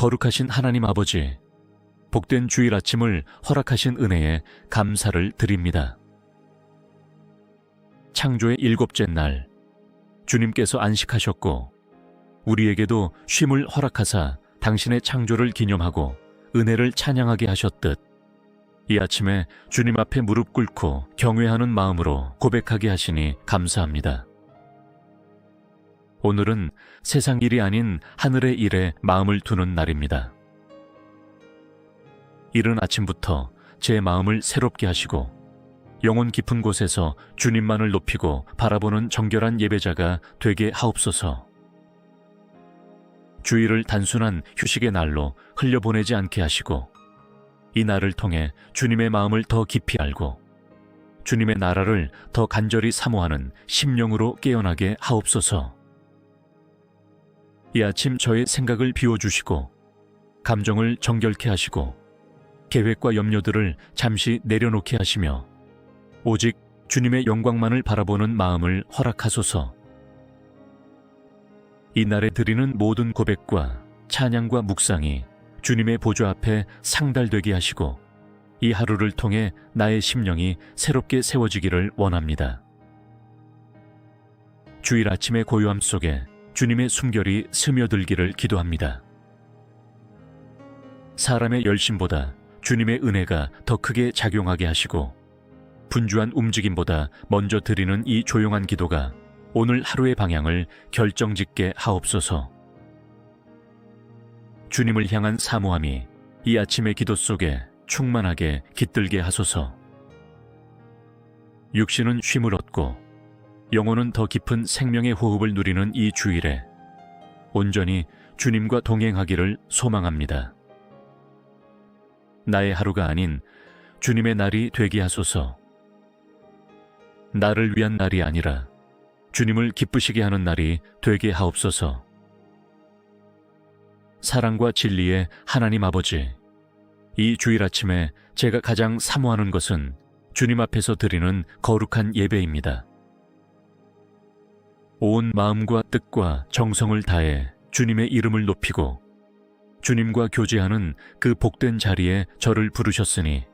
거룩하신 하나님 아버지, 복된 주일 아침을 허락하신 은혜에 감사를 드립니다. 창조의 7째 날, 주님께서 안식하셨고 우리에게도 쉼을 허락하사 당신의 창조를 기념하고 은혜를 찬양하게 하셨듯 이 아침에 주님 앞에 무릎 꿇고 경외하는 마음으로 고백하게 하시니 감사합니다. 오늘은 세상 일이 아닌 하늘의 일에 마음을 두는 날입니다. 이른 아침부터 제 마음을 새롭게 하시고 영혼 깊은 곳에서 주님만을 높이고 바라보는 정결한 예배자가 되게 하옵소서. 주일을 단순한 휴식의 날로 흘려보내지 않게 하시고 이 날을 통해 주님의 마음을 더 깊이 알고 주님의 나라를 더 간절히 사모하는 심령으로 깨어나게 하옵소서. 이 아침 저의 생각을 비워주시고 감정을 정결케 하시고 계획과 염려들을 잠시 내려놓게 하시며 오직 주님의 영광만을 바라보는 마음을 허락하소서. 이 날에 드리는 모든 고백과 찬양과 묵상이 주님의 보좌 앞에 상달되게 하시고 이 하루를 통해 나의 심령이 새롭게 세워지기를 원합니다. 주일 아침의 고요함 속에 주님의 숨결이 스며들기를 기도합니다. 사람의 열심보다 주님의 은혜가 더 크게 작용하게 하시고 분주한 움직임보다 먼저 드리는 이 조용한 기도가 오늘 하루의 방향을 결정짓게 하옵소서. 주님을 향한 사모함이 이 아침의 기도 속에 충만하게 깃들게 하소서. 육신은 쉼을 얻고 영혼은 더 깊은 생명의 호흡을 누리는 이 주일에 온전히 주님과 동행하기를 소망합니다. 나의 하루가 아닌 주님의 날이 되게 하소서. 나를 위한 날이 아니라 주님을 기쁘시게 하는 날이 되게 하옵소서. 사랑과 진리의 하나님 아버지, 이 주일 아침에 제가 가장 사모하는 것은 주님 앞에서 드리는 거룩한 예배입니다. 온 마음과 뜻과 정성을 다해 주님의 이름을 높이고 주님과 교제하는 그 복된 자리에 저를 부르셨으니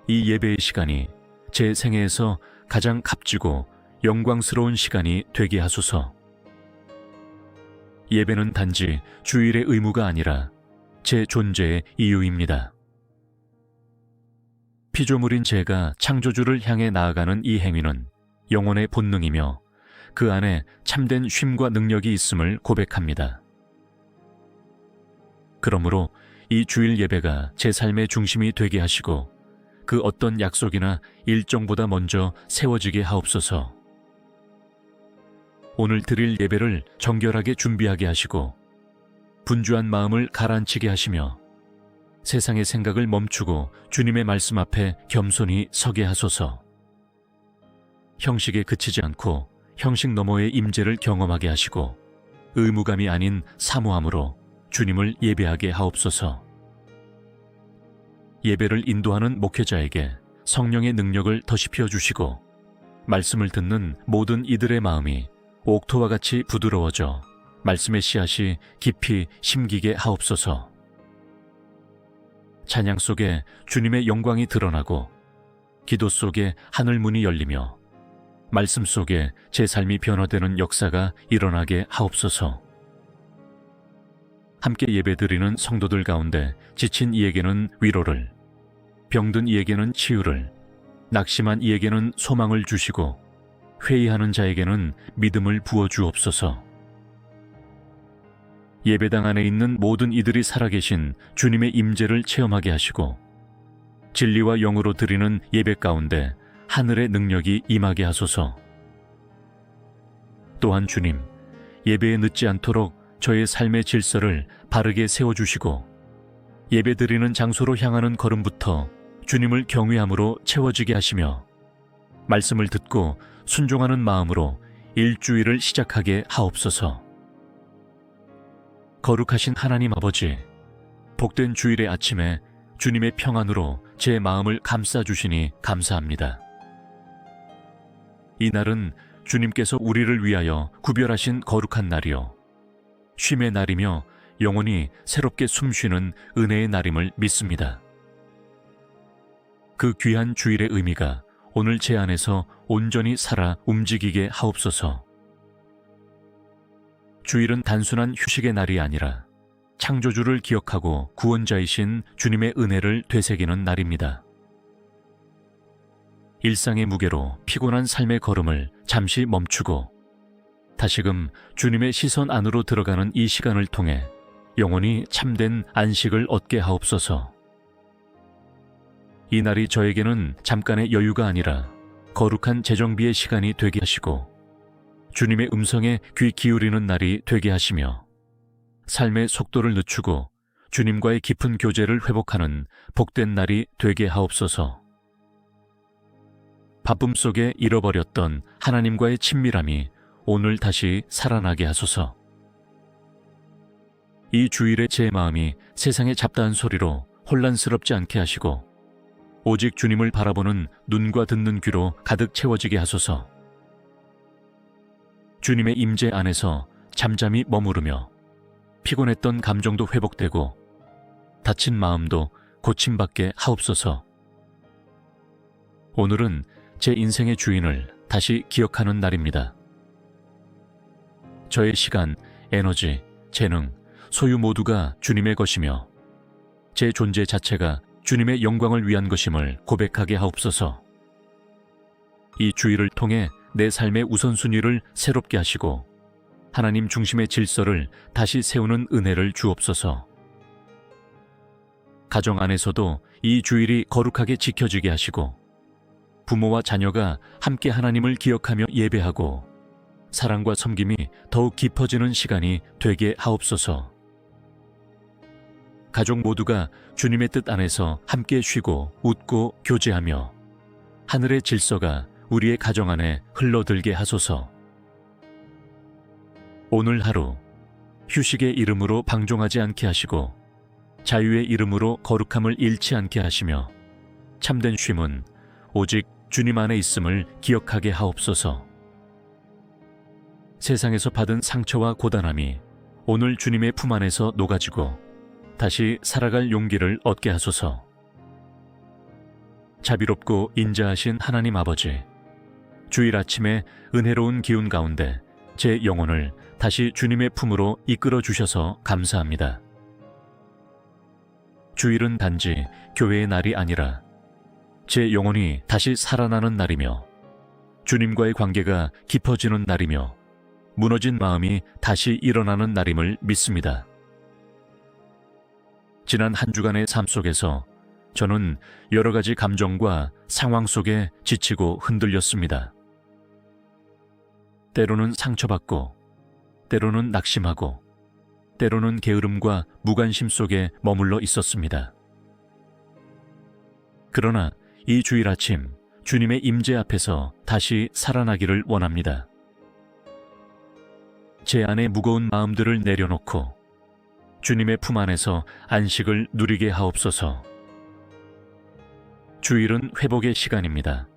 이 예배의 시간이 제 생애에서 가장 값지고 영광스러운 시간이 되게 하소서. 예배는 단지 주일의 의무가 아니라 제 존재의 이유입니다. 피조물인 제가 창조주를 향해 나아가는 이 행위는 영혼의 본능이며 그 안에 참된 쉼과 능력이 있음을 고백합니다. 그러므로 이 주일 예배가 제 삶의 중심이 되게 하시고 그 어떤 약속이나 일정보다 먼저 세워지게 하옵소서. 오늘 드릴 예배를 정결하게 준비하게 하시고 분주한 마음을 가라앉히게 하시며 세상의 생각을 멈추고 주님의 말씀 앞에 겸손히 서게 하소서. 형식에 그치지 않고 형식 너머의 임재를 경험하게 하시고 의무감이 아닌 사모함으로 주님을 예배하게 하옵소서. 예배를 인도하는 목회자에게 성령의 능력을 더시피어 주시고 말씀을 듣는 모든 이들의 마음이 옥토와 같이 부드러워져 말씀의 씨앗이 깊이 심기게 하옵소서. 찬양 속에 주님의 영광이 드러나고 기도 속에 하늘 문이 열리며 말씀 속에 제 삶이 변화되는 역사가 일어나게 하옵소서. 함께 예배드리는 성도들 가운데 지친 이에게는 위로를, 병든 이에게는 치유를, 낙심한 이에게는 소망을 주시고 회의하는 자에게는 믿음을 부어주옵소서. 예배당 안에 있는 모든 이들이 살아계신 주님의 임재를 체험하게 하시고 진리와 영으로 드리는 예배 가운데 하늘의 능력이 임하게 하소서. 또한 주님, 예배에 늦지 않도록 저의 삶의 질서를 바르게 세워주시고 예배드리는 장소로 향하는 걸음부터 주님을 경외함으로 채워지게 하시며 말씀을 듣고 순종하는 마음으로 일주일을 시작하게 하옵소서. 거룩하신 하나님 아버지, 복된 주일의 아침에 주님의 평안으로 제 마음을 감싸주시니 감사합니다. 이 날은 주님께서 우리를 위하여 구별하신 거룩한 날이요 쉼의 날이며 영혼이 새롭게 숨쉬는 은혜의 날임을 믿습니다. 그 귀한 주일의 의미가 오늘 제 안에서 온전히 살아 움직이게 하옵소서. 주일은 단순한 휴식의 날이 아니라 창조주를 기억하고 구원자이신 주님의 은혜를 되새기는 날입니다. 일상의 무게로 피곤한 삶의 걸음을 잠시 멈추고 다시금 주님의 시선 안으로 들어가는 이 시간을 통해 영혼이 참된 안식을 얻게 하옵소서. 이 날이 저에게는 잠깐의 여유가 아니라 거룩한 재정비의 시간이 되게 하시고 주님의 음성에 귀 기울이는 날이 되게 하시며 삶의 속도를 늦추고 주님과의 깊은 교제를 회복하는 복된 날이 되게 하옵소서. 바쁨 속에 잃어버렸던 하나님과의 친밀함이 오늘 다시 살아나게 하소서. 이 주일에 제 마음이 세상의 잡다한 소리로 혼란스럽지 않게 하시고 오직 주님을 바라보는 눈과 듣는 귀로 가득 채워지게 하소서. 주님의 임재 안에서 잠잠히 머무르며 피곤했던 감정도 회복되고 다친 마음도 고침받게 하옵소서. 오늘은 제 인생의 주인을 다시 기억하는 날입니다. 저의 시간, 에너지, 재능, 소유 모두가 주님의 것이며 제 존재 자체가 주님의 영광을 위한 것임을 고백하게 하옵소서. 이 주일을 통해 내 삶의 우선순위를 새롭게 하시고 하나님 중심의 질서를 다시 세우는 은혜를 주옵소서. 가정 안에서도 이 주일이 거룩하게 지켜지게 하시고 부모와 자녀가 함께 하나님을 기억하며 예배하고 사랑과 섬김이 더욱 깊어지는 시간이 되게 하옵소서. 가족 모두가 주님의 뜻 안에서 함께 쉬고 웃고 교제하며 하늘의 질서가 우리의 가정 안에 흘러들게 하소서. 오늘 하루 휴식의 이름으로 방종하지 않게 하시고 자유의 이름으로 거룩함을 잃지 않게 하시며 참된 쉼은 오직 주님 안에 있음을 기억하게 하옵소서. 세상에서 받은 상처와 고단함이 오늘 주님의 품 안에서 녹아지고 다시 살아갈 용기를 얻게 하소서. 자비롭고 인자하신 하나님 아버지, 주일 아침에 은혜로운 기운 가운데 제 영혼을 다시 주님의 품으로 이끌어 주셔서 감사합니다. 주일은 단지 교회의 날이 아니라 제 영혼이 다시 살아나는 날이며 주님과의 관계가 깊어지는 날이며 무너진 마음이 다시 일어나는 날임을 믿습니다. 지난 한 주간의 삶 속에서 저는 여러 가지 감정과 상황 속에 지치고 흔들렸습니다. 때로는 상처받고, 때로는 낙심하고, 때로는 게으름과 무관심 속에 머물러 있었습니다. 그러나 이 주일 아침 주님의 임재 앞에서 다시 살아나기를 원합니다. 제 안에 무거운 마음들을 내려놓고 주님의 품 안에서 안식을 누리게 하옵소서. 주일은 회복의 시간입니다.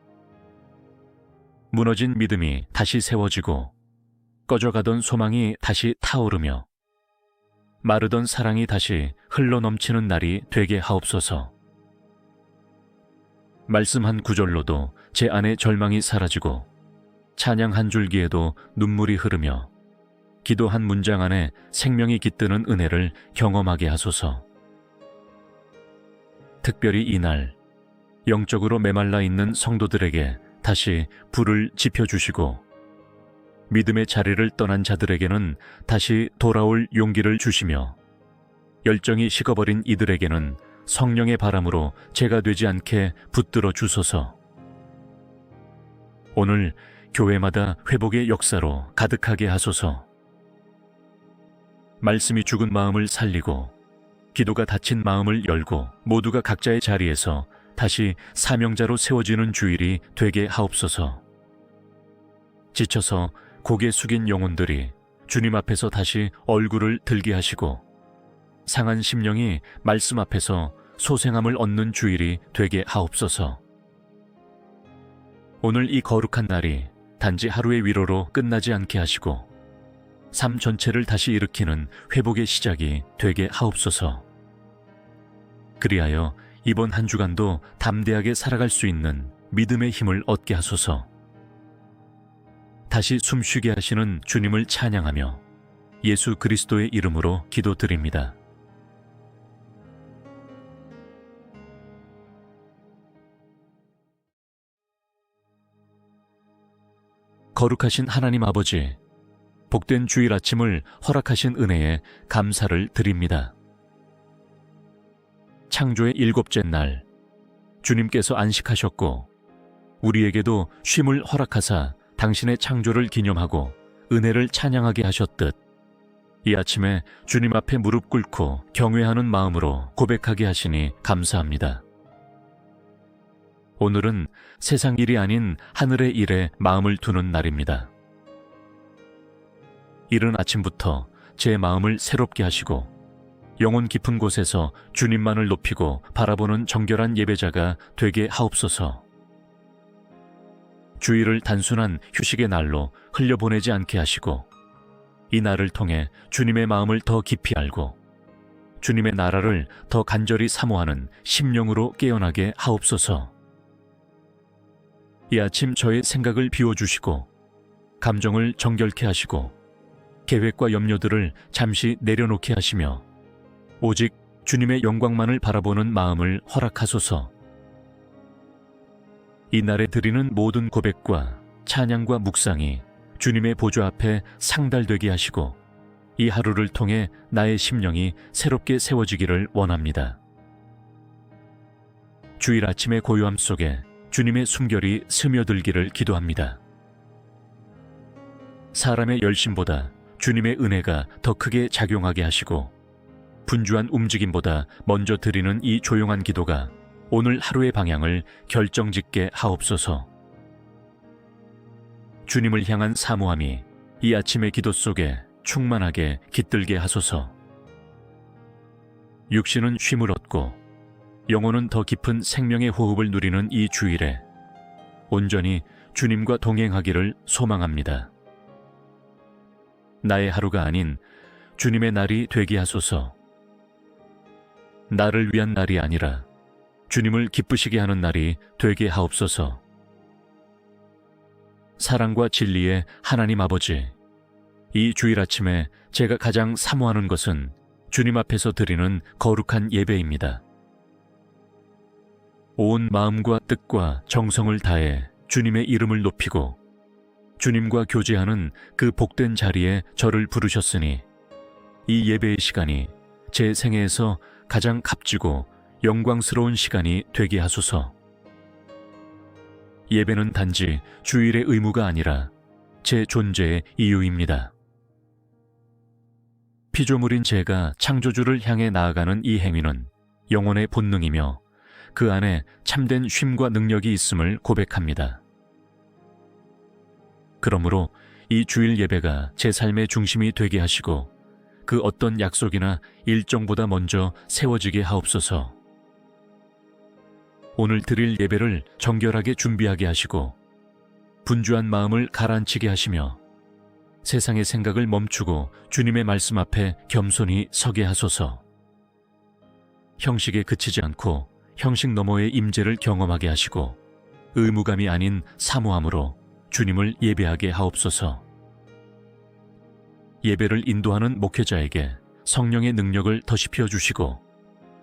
무너진 믿음이 다시 세워지고 꺼져가던 소망이 다시 타오르며 마르던 사랑이 다시 흘러넘치는 날이 되게 하옵소서. 말씀 한 구절로도 제 안에 절망이 사라지고 찬양 한 줄기에도 눈물이 흐르며 기도 한 문장 안에 생명이 깃드는 은혜를 경험하게 하소서. 특별히 이날 영적으로 메말라 있는 성도들에게 다시 불을 지펴주시고 믿음의 자리를 떠난 자들에게는 다시 돌아올 용기를 주시며 열정이 식어버린 이들에게는 성령의 바람으로 죄가 되지 않게 붙들어 주소서. 오늘 교회마다 회복의 역사로 가득하게 하소서. 말씀이 죽은 마음을 살리고 기도가 닫힌 마음을 열고 모두가 각자의 자리에서 다시 사명자로 세워지는 주일이 되게 하옵소서. 지쳐서 고개 숙인 영혼들이 주님 앞에서 다시 얼굴을 들게 하시고 상한 심령이 말씀 앞에서 소생함을 얻는 주일이 되게 하옵소서. 오늘 이 거룩한 날이 단지 하루의 위로로 끝나지 않게 하시고 삶 전체를 다시 일으키는 회복의 시작이 되게 하옵소서. 그리하여 이번 한 주간도 담대하게 살아갈 수 있는 믿음의 힘을 얻게 하소서. 다시 숨쉬게 하시는 주님을 찬양하며 예수 그리스도의 이름으로 기도드립니다. 거룩하신 하나님 아버지, 복된 주일 아침을 허락하신 은혜에 감사를 드립니다. 창조의 7째 날, 주님께서 안식하셨고 우리에게도 쉼을 허락하사 당신의 창조를 기념하고 은혜를 찬양하게 하셨듯 이 아침에 주님 앞에 무릎 꿇고 경외하는 마음으로 고백하게 하시니 감사합니다. 오늘은 세상 일이 아닌 하늘의 일에 마음을 두는 날입니다. 이른 아침부터 제 마음을 새롭게 하시고 영혼 깊은 곳에서 주님만을 높이고 바라보는 정결한 예배자가 되게 하옵소서. 주일을 단순한 휴식의 날로 흘려보내지 않게 하시고 이 날을 통해 주님의 마음을 더 깊이 알고 주님의 나라를 더 간절히 사모하는 심령으로 깨어나게 하옵소서. 이 아침 저의 생각을 비워주시고 감정을 정결케 하시고 계획과 염려들을 잠시 내려놓게 하시며 오직 주님의 영광만을 바라보는 마음을 허락하소서. 이 날에 드리는 모든 고백과 찬양과 묵상이 주님의 보좌 앞에 상달되게 하시고 이 하루를 통해 나의 심령이 새롭게 세워지기를 원합니다. 주일 아침의 고요함 속에 주님의 숨결이 스며들기를 기도합니다. 사람의 열심보다 주님의 은혜가 더 크게 작용하게 하시고 분주한 움직임보다 먼저 드리는 이 조용한 기도가 오늘 하루의 방향을 결정짓게 하옵소서. 주님을 향한 사모함이 이 아침의 기도 속에 충만하게 깃들게 하소서. 육신은 쉼을 얻고 영혼은 더 깊은 생명의 호흡을 누리는 이 주일에 온전히 주님과 동행하기를 소망합니다. 나의 하루가 아닌 주님의 날이 되게 하소서. 나를 위한 날이 아니라 주님을 기쁘시게 하는 날이 되게 하옵소서. 사랑과 진리의 하나님 아버지, 이 주일 아침에 제가 가장 사모하는 것은 주님 앞에서 드리는 거룩한 예배입니다. 온 마음과 뜻과 정성을 다해 주님의 이름을 높이고 주님과 교제하는 그 복된 자리에 저를 부르셨으니 이 예배의 시간이 제 생애에서 가장 값지고 영광스러운 시간이 되게 하소서. 예배는 단지 주일의 의무가 아니라 제 존재의 이유입니다. 피조물인 제가 창조주를 향해 나아가는 이 행위는 영혼의 본능이며 그 안에 참된 쉼과 능력이 있음을 고백합니다. 그러므로 이 주일 예배가 제 삶의 중심이 되게 하시고 그 어떤 약속이나 일정보다 먼저 세워지게 하옵소서. 오늘 드릴 예배를 정결하게 준비하게 하시고 분주한 마음을 가라앉히게 하시며 세상의 생각을 멈추고 주님의 말씀 앞에 겸손히 서게 하소서. 형식에 그치지 않고 형식 너머의 임재를 경험하게 하시고 의무감이 아닌 사모함으로 주님을 예배하게 하옵소서. 예배를 인도하는 목회자에게 성령의 능력을 더시펴 주시고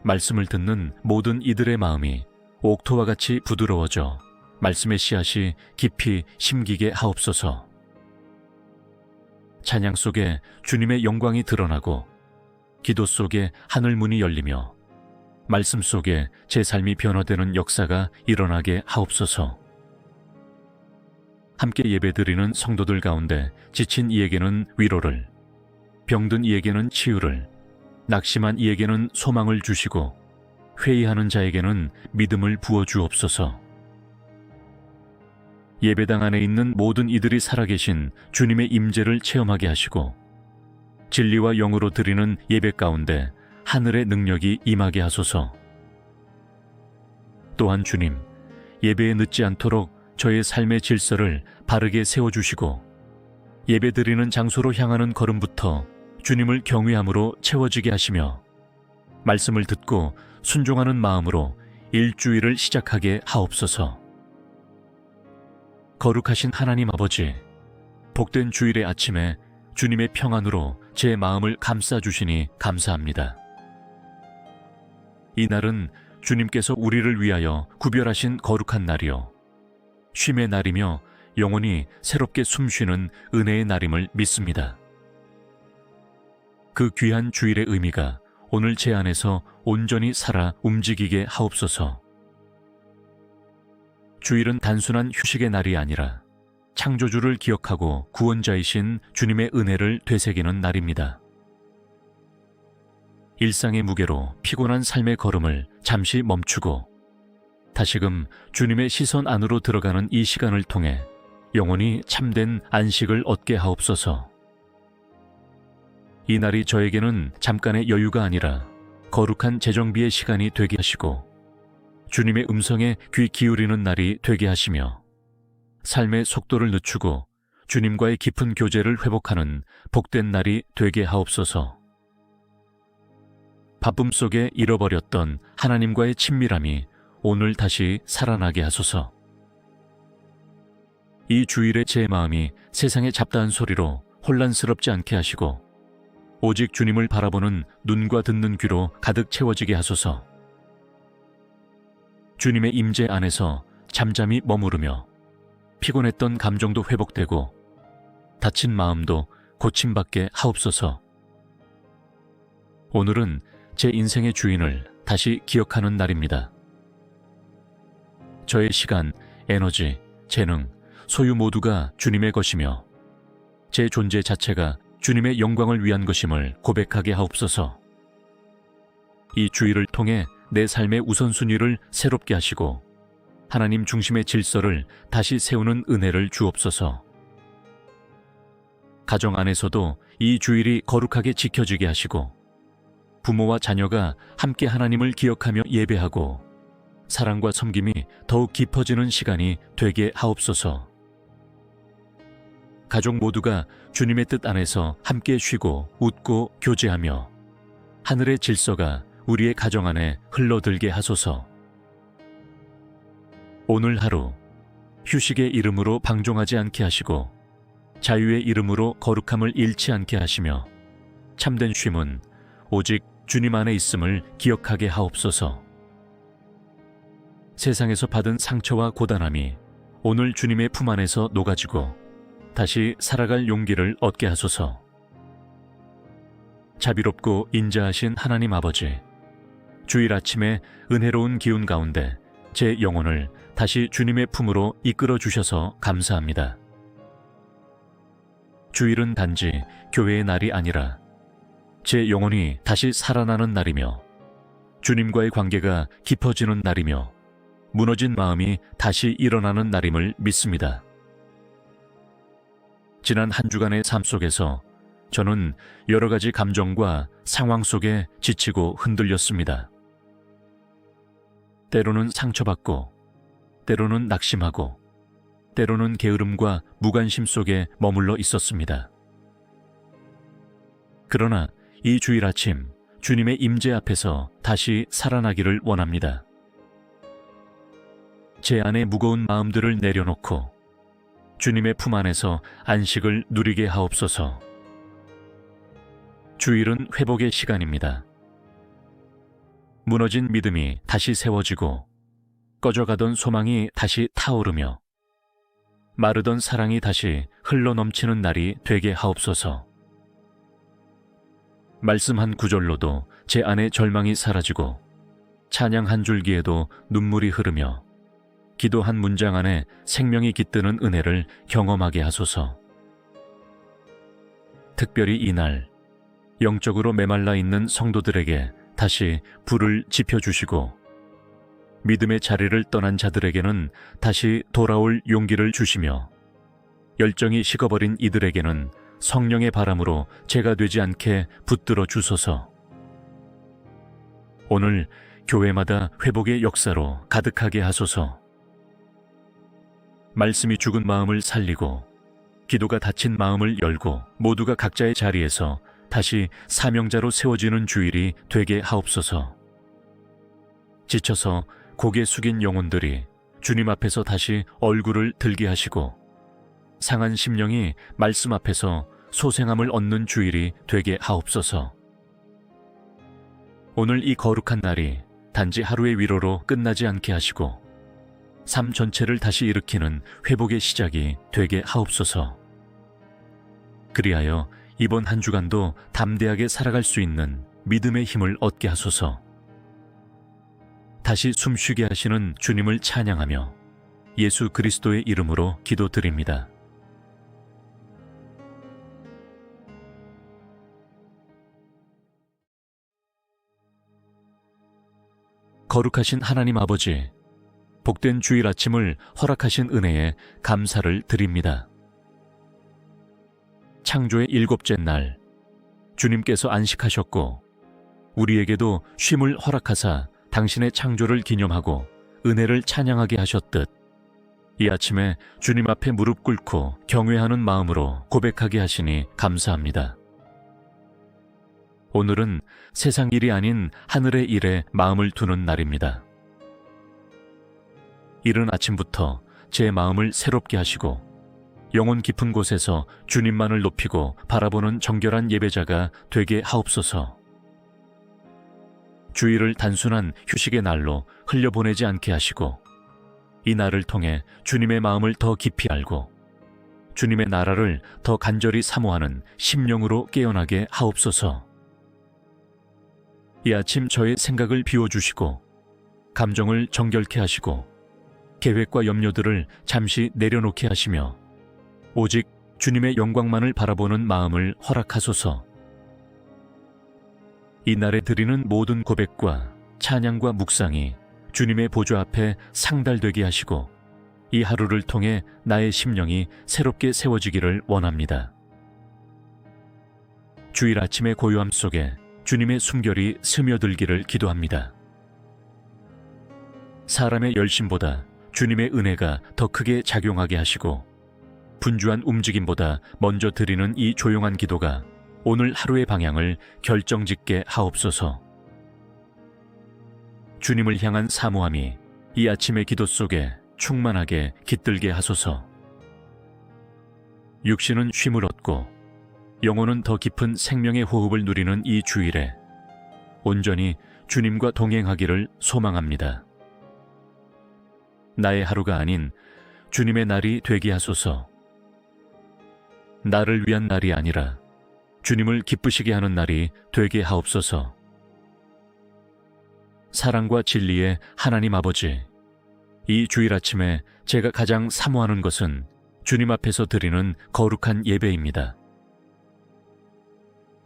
말씀을 듣는 모든 이들의 마음이 옥토와 같이 부드러워져 말씀의 씨앗이 깊이 심기게 하옵소서. 찬양 속에 주님의 영광이 드러나고 기도 속에 하늘 문이 열리며 말씀 속에 제 삶이 변화되는 역사가 일어나게 하옵소서. 함께 예배드리는 성도들 가운데 지친 이에게는 위로를, 병든 이에게는 치유를, 낙심한 이에게는 소망을 주시고 회의하는 자에게는 믿음을 부어주옵소서. 예배당 안에 있는 모든 이들이 살아계신 주님의 임재를 체험하게 하시고 진리와 영으로 드리는 예배 가운데 하늘의 능력이 임하게 하소서. 또한 주님, 예배에 늦지 않도록 저의 삶의 질서를 바르게 세워주시고 예배드리는 장소로 향하는 걸음부터 주님을 경외함으로 채워지게 하시며 말씀을 듣고 순종하는 마음으로 일주일을 시작하게 하옵소서. 거룩하신 하나님 아버지, 복된 주일의 아침에 주님의 평안으로 제 마음을 감싸주시니 감사합니다. 이 날은 주님께서 우리를 위하여 구별하신 거룩한 날이요, 쉼의 날이며 영원히 새롭게 숨쉬는 은혜의 날임을 믿습니다. 그 귀한 주일의 의미가 오늘 제 안에서 온전히 살아 움직이게 하옵소서. 주일은 단순한 휴식의 날이 아니라 창조주를 기억하고 구원자이신 주님의 은혜를 되새기는 날입니다. 일상의 무게로 피곤한 삶의 걸음을 잠시 멈추고 다시금 주님의 시선 안으로 들어가는 이 시간을 통해 영원히 참된 안식을 얻게 하옵소서. 이 날이 저에게는 잠깐의 여유가 아니라 거룩한 재정비의 시간이 되게 하시고 주님의 음성에 귀 기울이는 날이 되게 하시며 삶의 속도를 늦추고 주님과의 깊은 교제를 회복하는 복된 날이 되게 하옵소서. 바쁨 속에 잃어버렸던 하나님과의 친밀함이 오늘 다시 살아나게 하소서. 이 주일에 제 마음이 세상의 잡다한 소리로 혼란스럽지 않게 하시고 오직 주님을 바라보는 눈과 듣는 귀로 가득 채워지게 하소서. 주님의 임재 안에서 잠잠히 머무르며 피곤했던 감정도 회복되고 다친 마음도 고침받게 하옵소서. 오늘은 제 인생의 주인을 다시 기억하는 날입니다. 저의 시간, 에너지, 재능, 소유 모두가 주님의 것이며 제 존재 자체가 주님의 영광을 위한 것임을 고백하게 하옵소서. 이 주일을 통해 내 삶의 우선순위를 새롭게 하시고 하나님 중심의 질서를 다시 세우는 은혜를 주옵소서. 가정 안에서도 이 주일이 거룩하게 지켜지게 하시고 부모와 자녀가 함께 하나님을 기억하며 예배하고 사랑과 섬김이 더욱 깊어지는 시간이 되게 하옵소서. 가족 모두가 주님의 뜻 안에서 함께 쉬고 웃고 교제하며 하늘의 질서가 우리의 가정 안에 흘러들게 하소서. 오늘 하루 휴식의 이름으로 방종하지 않게 하시고 자유의 이름으로 거룩함을 잃지 않게 하시며 참된 쉼은 오직 주님 안에 있음을 기억하게 하옵소서. 세상에서 받은 상처와 고단함이 오늘 주님의 품 안에서 녹아지고 다시 살아갈 용기를 얻게 하소서. 자비롭고 인자하신 하나님 아버지, 주일 아침에 은혜로운 기운 가운데 제 영혼을 다시 주님의 품으로 이끌어 주셔서 감사합니다. 주일은 단지 교회의 날이 아니라 제 영혼이 다시 살아나는 날이며 주님과의 관계가 깊어지는 날이며 무너진 마음이 다시 일어나는 날임을 믿습니다. 지난 한 주간의 삶 속에서 저는 여러 가지 감정과 상황 속에 지치고 흔들렸습니다. 때로는 상처받고, 때로는 낙심하고, 때로는 게으름과 무관심 속에 머물러 있었습니다. 그러나 이 주일 아침 주님의 임재 앞에서 다시 살아나기를 원합니다. 제 안의 무거운 마음들을 내려놓고 주님의 품 안에서 안식을 누리게 하옵소서. 주일은 회복의 시간입니다. 무너진 믿음이 다시 세워지고 꺼져가던 소망이 다시 타오르며 마르던 사랑이 다시 흘러넘치는 날이 되게 하옵소서. 말씀 한 구절로도 제 안의 절망이 사라지고 찬양 한 줄기에도 눈물이 흐르며 기도 한 문장 안에 생명이 깃드는 은혜를 경험하게 하소서. 특별히 이날 영적으로 메말라 있는 성도들에게 다시 불을 지펴주시고 믿음의 자리를 떠난 자들에게는 다시 돌아올 용기를 주시며 열정이 식어버린 이들에게는 성령의 바람으로 죄가 되지 않게 붙들어 주소서. 오늘 교회마다 회복의 역사로 가득하게 하소서. 말씀이 죽은 마음을 살리고 기도가 닫힌 마음을 열고 모두가 각자의 자리에서 다시 사명자로 세워지는 주일이 되게 하옵소서. 지쳐서 고개 숙인 영혼들이 주님 앞에서 다시 얼굴을 들게 하시고 상한 심령이 말씀 앞에서 소생함을 얻는 주일이 되게 하옵소서. 오늘 이 거룩한 날이 단지 하루의 위로로 끝나지 않게 하시고 삶 전체를 다시 일으키는 회복의 시작이 되게 하옵소서. 그리하여 이번 한 주간도 담대하게 살아갈 수 있는 믿음의 힘을 얻게 하소서. 다시 숨쉬게 하시는 주님을 찬양하며 예수 그리스도의 이름으로 기도드립니다. 거룩하신 하나님 아버지, 복된 주일 아침을 허락하신 은혜에 감사를 드립니다. 창조의 7째 날, 주님께서 안식하셨고 우리에게도 쉼을 허락하사 당신의 창조를 기념하고 은혜를 찬양하게 하셨듯 이 아침에 주님 앞에 무릎 꿇고 경외하는 마음으로 고백하게 하시니 감사합니다. 오늘은 세상 일이 아닌 하늘의 일에 마음을 두는 날입니다. 이른 아침부터 제 마음을 새롭게 하시고 영혼 깊은 곳에서 주님만을 높이고 바라보는 정결한 예배자가 되게 하옵소서. 주일을 단순한 휴식의 날로 흘려보내지 않게 하시고 이 날을 통해 주님의 마음을 더 깊이 알고 주님의 나라를 더 간절히 사모하는 심령으로 깨어나게 하옵소서. 이 아침 저의 생각을 비워주시고 감정을 정결케 하시고 계획과 염려들을 잠시 내려놓게 하시며 오직 주님의 영광만을 바라보는 마음을 허락하소서. 이 날에 드리는 모든 고백과 찬양과 묵상이 주님의 보좌 앞에 상달되게 하시고 이 하루를 통해 나의 심령이 새롭게 세워지기를 원합니다. 주일 아침의 고요함 속에 주님의 숨결이 스며들기를 기도합니다. 사람의 열심보다 주님의 은혜가 더 크게 작용하게 하시고 분주한 움직임보다 먼저 드리는 이 조용한 기도가 오늘 하루의 방향을 결정짓게 하옵소서. 주님을 향한 사모함이 이 아침의 기도 속에 충만하게 깃들게 하소서. 육신은 쉼을 얻고 영혼은 더 깊은 생명의 호흡을 누리는 이 주일에 온전히 주님과 동행하기를 소망합니다. 나의 하루가 아닌 주님의 날이 되게 하소서. 나를 위한 날이 아니라 주님을 기쁘시게 하는 날이 되게 하옵소서. 사랑과 진리의 하나님 아버지, 이 주일 아침에 제가 가장 사모하는 것은 주님 앞에서 드리는 거룩한 예배입니다.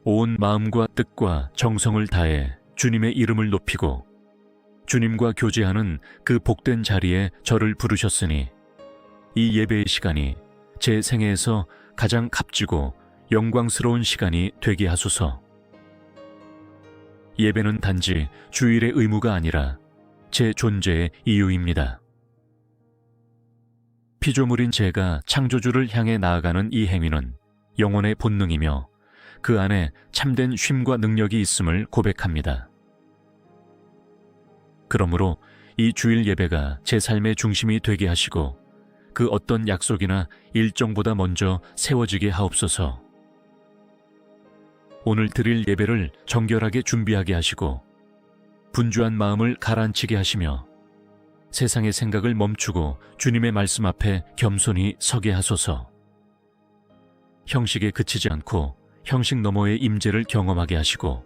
온 마음과 뜻과 정성을 다해 주님의 이름을 높이고 주님과 교제하는 그 복된 자리에 저를 부르셨으니 이 예배의 시간이 제 생애에서 가장 값지고 영광스러운 시간이 되게 하소서. 예배는 단지 주일의 의무가 아니라 제 존재의 이유입니다. 피조물인 제가 창조주를 향해 나아가는 이 행위는 영혼의 본능이며 그 안에 참된 쉼과 능력이 있음을 고백합니다. 그러므로 이 주일 예배가 제 삶의 중심이 되게 하시고 그 어떤 약속이나 일정보다 먼저 세워지게 하옵소서. 오늘 드릴 예배를 정결하게 준비하게 하시고 분주한 마음을 가라앉히게 하시며 세상의 생각을 멈추고 주님의 말씀 앞에 겸손히 서게 하소서. 형식에 그치지 않고 형식 너머의 임재를 경험하게 하시고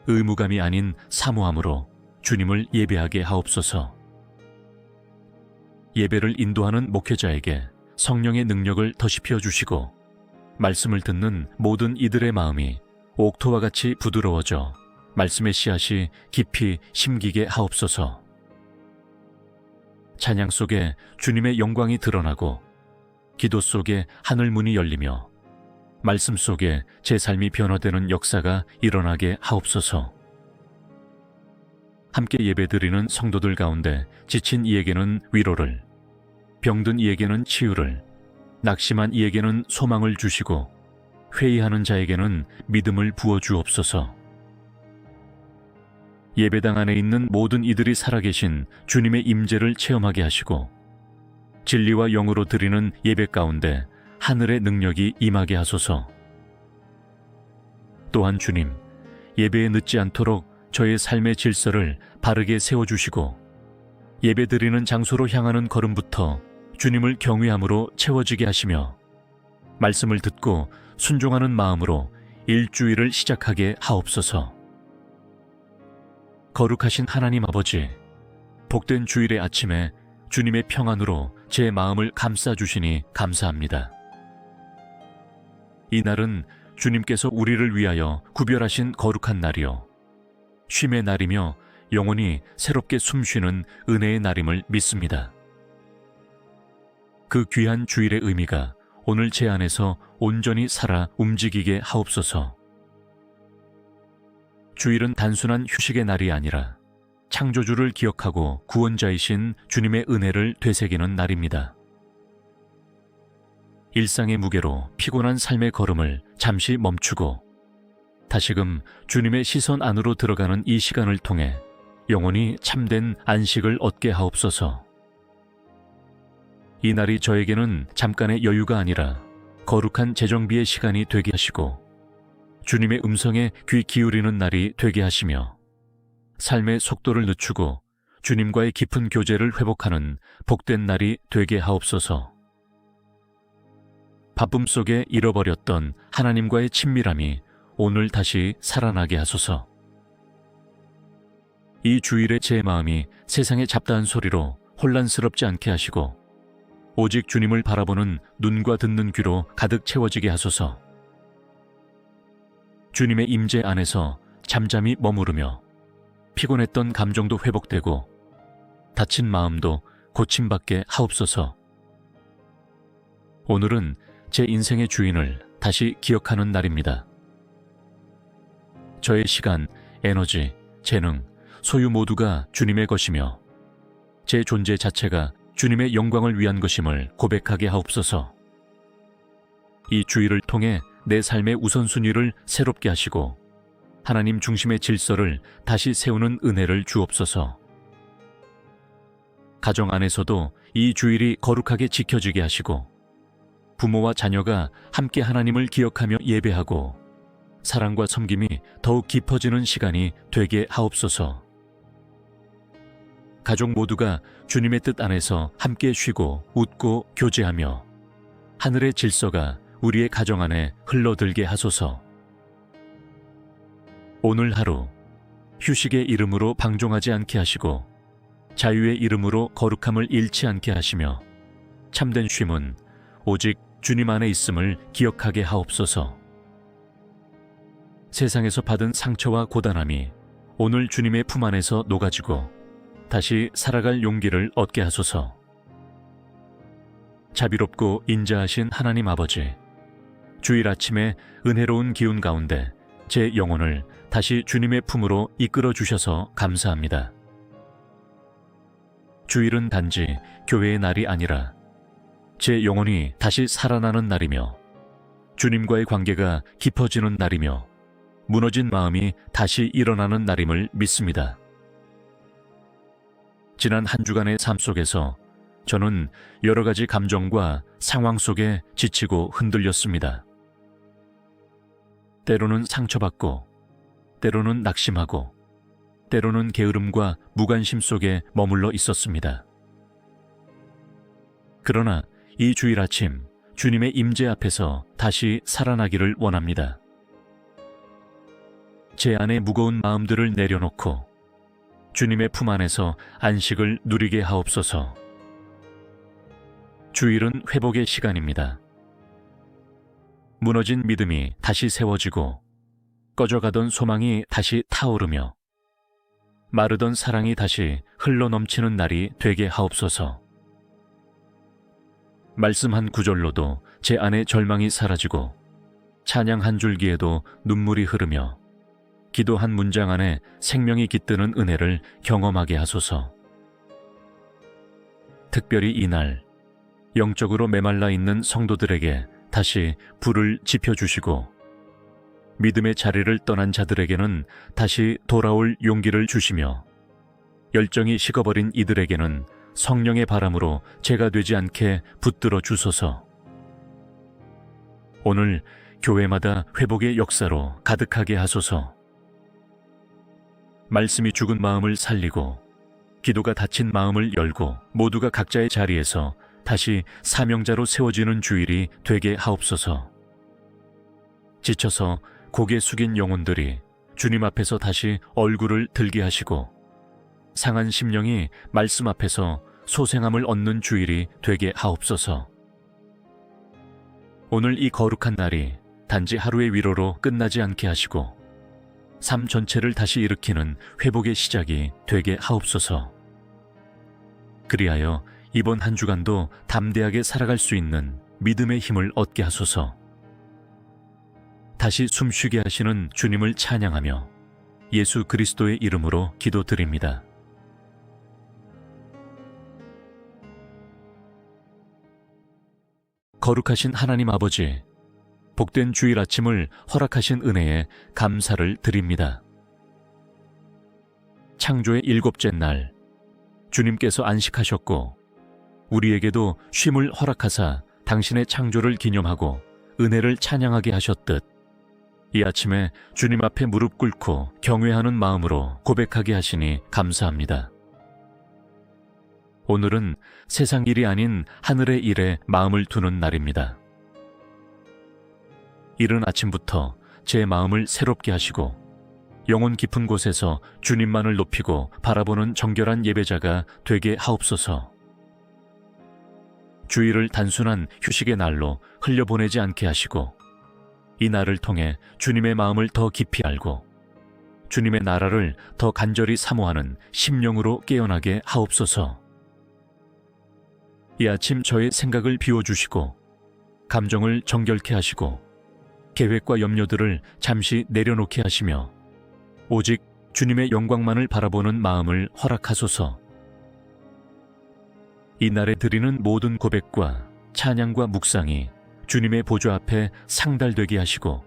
의무감이 아닌 사모함으로 주님을 예배하게 하옵소서. 예배를 인도하는 목회자에게 성령의 능력을 더시펴 주시고 말씀을 듣는 모든 이들의 마음이 옥토와 같이 부드러워져 말씀의 씨앗이 깊이 심기게 하옵소서. 찬양 속에 주님의 영광이 드러나고 기도 속에 하늘 문이 열리며 말씀 속에 제 삶이 변화되는 역사가 일어나게 하옵소서. 함께 예배드리는 성도들 가운데 지친 이에게는 위로를, 병든 이에게는 치유를, 낙심한 이에게는 소망을 주시고 회의하는 자에게는 믿음을 부어 주옵소서. 예배당 안에 있는 모든 이들이 살아계신 주님의 임재를 체험하게 하시고 진리와 영으로 드리는 예배 가운데 하늘의 능력이 임하게 하소서. 또한 주님, 예배에 늦지 않도록 저의 삶의 질서를 바르게 세워주시고 예배 드리는 장소로 향하는 걸음부터 주님을 경외함으로 채워지게 하시며 말씀을 듣고 순종하는 마음으로 일주일을 시작하게 하옵소서. 거룩하신 하나님 아버지, 복된 주일의 아침에 주님의 평안으로 제 마음을 감싸주시니 감사합니다. 이 날은 주님께서 우리를 위하여 구별하신 거룩한 날이요 쉼의 날이며 영원히 새롭게 숨쉬는 은혜의 날임을 믿습니다. 그 귀한 주일의 의미가 오늘 제 안에서 온전히 살아 움직이게 하옵소서. 주일은 단순한 휴식의 날이 아니라 창조주를 기억하고 구원자이신 주님의 은혜를 되새기는 날입니다. 일상의 무게로 피곤한 삶의 걸음을 잠시 멈추고 다시금 주님의 시선 안으로 들어가는 이 시간을 통해 영원히 참된 안식을 얻게 하옵소서. 이 날이 저에게는 잠깐의 여유가 아니라 거룩한 재정비의 시간이 되게 하시고 주님의 음성에 귀 기울이는 날이 되게 하시며 삶의 속도를 늦추고 주님과의 깊은 교제를 회복하는 복된 날이 되게 하옵소서. 바쁨 속에 잃어버렸던 하나님과의 친밀함이 오늘 다시 살아나게 하소서. 이 주일에 제 마음이 세상의 잡다한 소리로 혼란스럽지 않게 하시고 오직 주님을 바라보는 눈과 듣는 귀로 가득 채워지게 하소서. 주님의 임재 안에서 잠잠히 머무르며 피곤했던 감정도 회복되고 다친 마음도 고침받게 하옵소서. 오늘은 제 인생의 주인을 다시 기억하는 날입니다. 저의 시간, 에너지, 재능, 소유 모두가 주님의 것이며 제 존재 자체가 주님의 영광을 위한 것임을 고백하게 하옵소서. 이 주일을 통해 내 삶의 우선순위를 새롭게 하시고 하나님 중심의 질서를 다시 세우는 은혜를 주옵소서. 가정 안에서도 이 주일이 거룩하게 지켜지게 하시고 부모와 자녀가 함께 하나님을 기억하며 예배하고 사랑과 섬김이 더욱 깊어지는 시간이 되게 하옵소서. 가족 모두가 주님의 뜻 안에서 함께 쉬고 웃고 교제하며 하늘의 질서가 우리의 가정 안에 흘러들게 하소서. 오늘 하루 휴식의 이름으로 방종하지 않게 하시고 자유의 이름으로 거룩함을 잃지 않게 하시며 참된 쉼은 오직 주님 안에 있음을 기억하게 하옵소서. 세상에서 받은 상처와 고단함이 오늘 주님의 품 안에서 녹아지고 다시 살아갈 용기를 얻게 하소서. 자비롭고 인자하신 하나님 아버지, 주일 아침에 은혜로운 기운 가운데 제 영혼을 다시 주님의 품으로 이끌어 주셔서 감사합니다. 주일은 단지 교회의 날이 아니라 제 영혼이 다시 살아나는 날이며 주님과의 관계가 깊어지는 날이며 무너진 마음이 다시 일어나는 날임을 믿습니다. 지난 한 주간의 삶 속에서 저는 여러 가지 감정과 상황 속에 지치고 흔들렸습니다. 때로는 상처받고, 때로는 낙심하고, 때로는 게으름과 무관심 속에 머물러 있었습니다. 그러나 이 주일 아침 주님의 임재 앞에서 다시 살아나기를 원합니다. 제 안의 무거운 마음들을 내려놓고 주님의 품 안에서 안식을 누리게 하옵소서. 주일은 회복의 시간입니다. 무너진 믿음이 다시 세워지고 꺼져가던 소망이 다시 타오르며 마르던 사랑이 다시 흘러넘치는 날이 되게 하옵소서. 말씀 한 구절로도 제 안의 절망이 사라지고 찬양 한 줄기에도 눈물이 흐르며 기도 한 문장 안에 생명이 깃드는 은혜를 경험하게 하소서. 특별히 이날 영적으로 메말라 있는 성도들에게 다시 불을 지펴주시고 믿음의 자리를 떠난 자들에게는 다시 돌아올 용기를 주시며 열정이 식어버린 이들에게는 성령의 바람으로 죄가 되지 않게 붙들어 주소서. 오늘 교회마다 회복의 역사로 가득하게 하소서. 말씀이 죽은 마음을 살리고 기도가 닫힌 마음을 열고 모두가 각자의 자리에서 다시 사명자로 세워지는 주일이 되게 하옵소서. 지쳐서 고개 숙인 영혼들이 주님 앞에서 다시 얼굴을 들게 하시고 상한 심령이 말씀 앞에서 소생함을 얻는 주일이 되게 하옵소서. 오늘 이 거룩한 날이 단지 하루의 위로로 끝나지 않게 하시고 삶 전체를 다시 일으키는 회복의 시작이 되게 하옵소서. 그리하여 이번 한 주간도 담대하게 살아갈 수 있는 믿음의 힘을 얻게 하소서. 다시 숨쉬게 하시는 주님을 찬양하며 예수 그리스도의 이름으로 기도드립니다. 거룩하신 하나님 아버지, 복된 주일 아침을 허락하신 은혜에 감사를 드립니다. 창조의 7째 날, 주님께서 안식하셨고 우리에게도 쉼을 허락하사 당신의 창조를 기념하고 은혜를 찬양하게 하셨듯 이 아침에 주님 앞에 무릎 꿇고 경외하는 마음으로 고백하게 하시니 감사합니다. 오늘은 세상 일이 아닌 하늘의 일에 마음을 두는 날입니다. 이른 아침부터 제 마음을 새롭게 하시고 영혼 깊은 곳에서 주님만을 높이고 바라보는 정결한 예배자가 되게 하옵소서. 주일을 단순한 휴식의 날로 흘려보내지 않게 하시고 이 날을 통해 주님의 마음을 더 깊이 알고 주님의 나라를 더 간절히 사모하는 심령으로 깨어나게 하옵소서. 이 아침 저의 생각을 비워주시고 감정을 정결케 하시고 계획과 염려들을 잠시 내려놓게 하시며 오직 주님의 영광만을 바라보는 마음을 허락하소서. 이 날에 드리는 모든 고백과 찬양과 묵상이 주님의 보좌 앞에 상달되게 하시고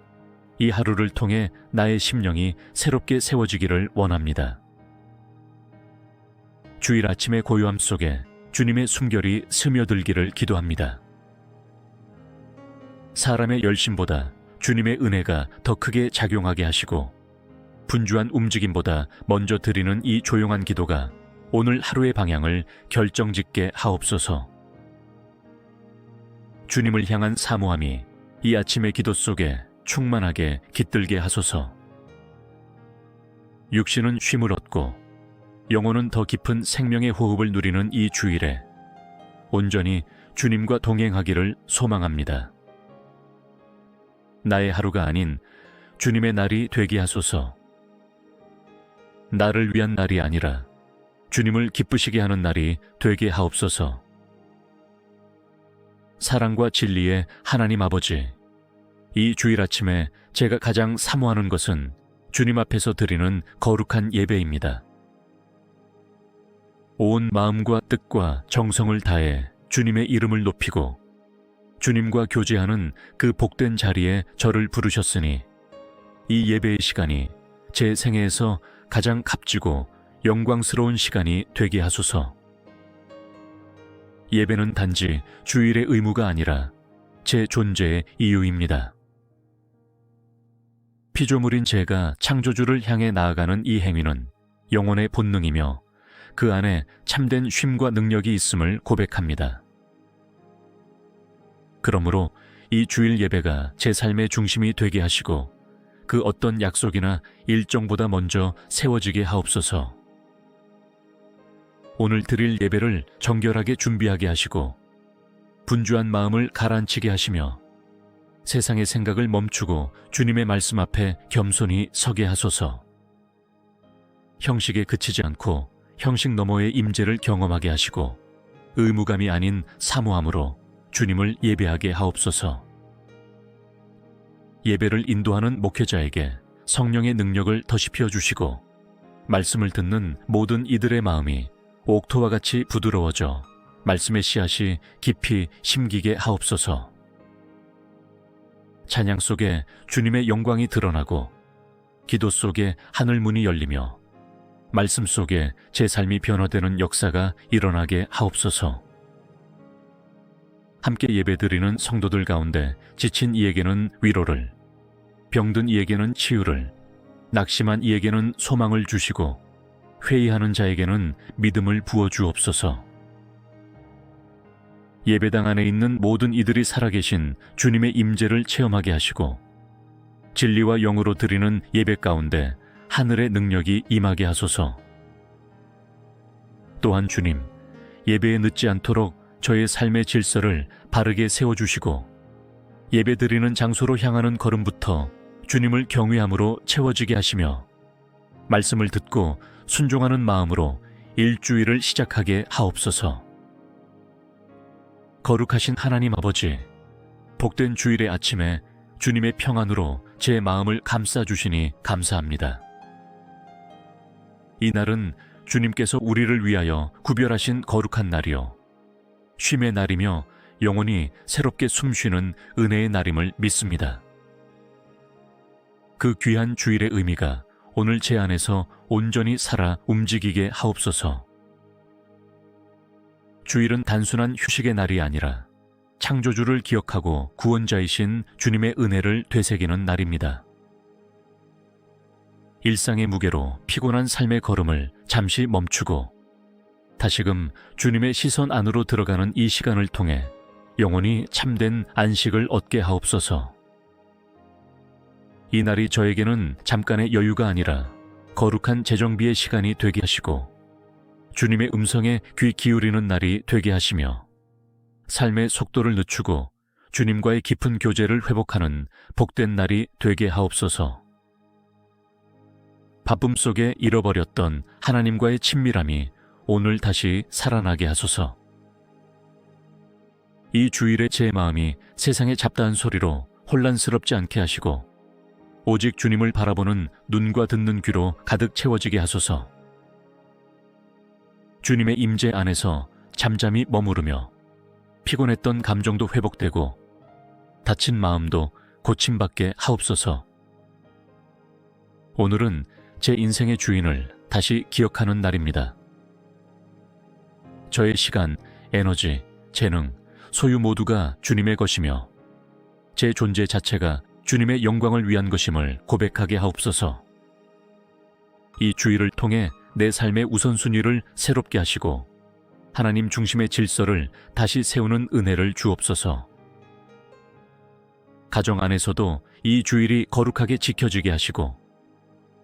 이 하루를 통해 나의 심령이 새롭게 세워지기를 원합니다. 주일 아침의 고요함 속에 주님의 숨결이 스며들기를 기도합니다. 사람의 열심보다 주님의 은혜가 더 크게 작용하게 하시고 분주한 움직임보다 먼저 드리는 이 조용한 기도가 오늘 하루의 방향을 결정짓게 하옵소서. 주님을 향한 사모함이 이 아침의 기도 속에 충만하게 깃들게 하소서. 육신은 쉼을 얻고 영혼은 더 깊은 생명의 호흡을 누리는 이 주일에 온전히 주님과 동행하기를 소망합니다. 나의 하루가 아닌 주님의 날이 되게 하소서. 나를 위한 날이 아니라 주님을 기쁘시게 하는 날이 되게 하옵소서. 사랑과 진리의 하나님 아버지, 이 주일 아침에 제가 가장 사모하는 것은 주님 앞에서 드리는 거룩한 예배입니다. 온 마음과 뜻과 정성을 다해 주님의 이름을 높이고 주님과 교제하는 그 복된 자리에 저를 부르셨으니 이 예배의 시간이 제 생애에서 가장 값지고 영광스러운 시간이 되게 하소서. 예배는 단지 주일의 의무가 아니라 제 존재의 이유입니다. 피조물인 제가 창조주를 향해 나아가는 이 행위는 영혼의 본능이며 그 안에 참된 쉼과 능력이 있음을 고백합니다. 그러므로 이 주일 예배가 제 삶의 중심이 되게 하시고 그 어떤 약속이나 일정보다 먼저 세워지게 하옵소서. 오늘 드릴 예배를 정결하게 준비하게 하시고 분주한 마음을 가라앉히게 하시며 세상의 생각을 멈추고 주님의 말씀 앞에 겸손히 서게 하소서. 형식에 그치지 않고 형식 너머의 임재를 경험하게 하시고 의무감이 아닌 사모함으로 주님을 예배하게 하옵소서. 예배를 인도하는 목회자에게 성령의 능력을 더시피어 주시고 말씀을 듣는 모든 이들의 마음이 옥토와 같이 부드러워져 말씀의 씨앗이 깊이 심기게 하옵소서. 찬양 속에 주님의 영광이 드러나고 기도 속에 하늘 문이 열리며 말씀 속에 제 삶이 변화되는 역사가 일어나게 하옵소서. 함께 예배드리는 성도들 가운데 지친 이에게는 위로를, 병든 이에게는 치유를, 낙심한 이에게는 소망을 주시고 회의하는 자에게는 믿음을 부어주옵소서. 예배당 안에 있는 모든 이들이 살아계신 주님의 임재를 체험하게 하시고 진리와 영으로 드리는 예배 가운데 하늘의 능력이 임하게 하소서. 또한 주님, 예배에 늦지 않도록 저의 삶의 질서를 바르게 세워주시고 예배드리는 장소로 향하는 걸음부터 주님을 경외함으로 채워지게 하시며 말씀을 듣고 순종하는 마음으로 일주일을 시작하게 하옵소서. 거룩하신 하나님 아버지, 복된 주일의 아침에 주님의 평안으로 제 마음을 감싸주시니 감사합니다. 이 날은 주님께서 우리를 위하여 구별하신 거룩한 날이요 쉼의 날이며 영혼이 새롭게 숨쉬는 은혜의 날임을 믿습니다. 그 귀한 주일의 의미가 오늘 제 안에서 온전히 살아 움직이게 하옵소서. 주일은 단순한 휴식의 날이 아니라 창조주를 기억하고 구원자이신 주님의 은혜를 되새기는 날입니다. 일상의 무게로 피곤한 삶의 걸음을 잠시 멈추고 다시금 주님의 시선 안으로 들어가는 이 시간을 통해 영혼이 참된 안식을 얻게 하옵소서. 이 날이 저에게는 잠깐의 여유가 아니라 거룩한 재정비의 시간이 되게 하시고 주님의 음성에 귀 기울이는 날이 되게 하시며 삶의 속도를 늦추고 주님과의 깊은 교제를 회복하는 복된 날이 되게 하옵소서. 바쁨 속에 잃어버렸던 하나님과의 친밀함이 오늘 다시 살아나게 하소서. 이 주일에 제 마음이 세상의 잡다한 소리로 혼란스럽지 않게 하시고 오직 주님을 바라보는 눈과 듣는 귀로 가득 채워지게 하소서. 주님의 임재 안에서 잠잠히 머무르며 피곤했던 감정도 회복되고 다친 마음도 고침받게 하옵소서. 오늘은 제 인생의 주인을 다시 기억하는 날입니다. 저의 시간, 에너지, 재능, 소유 모두가 주님의 것이며 제 존재 자체가 주님의 영광을 위한 것임을 고백하게 하옵소서. 이 주일을 통해 내 삶의 우선순위를 새롭게 하시고 하나님 중심의 질서를 다시 세우는 은혜를 주옵소서. 가정 안에서도 이 주일이 거룩하게 지켜지게 하시고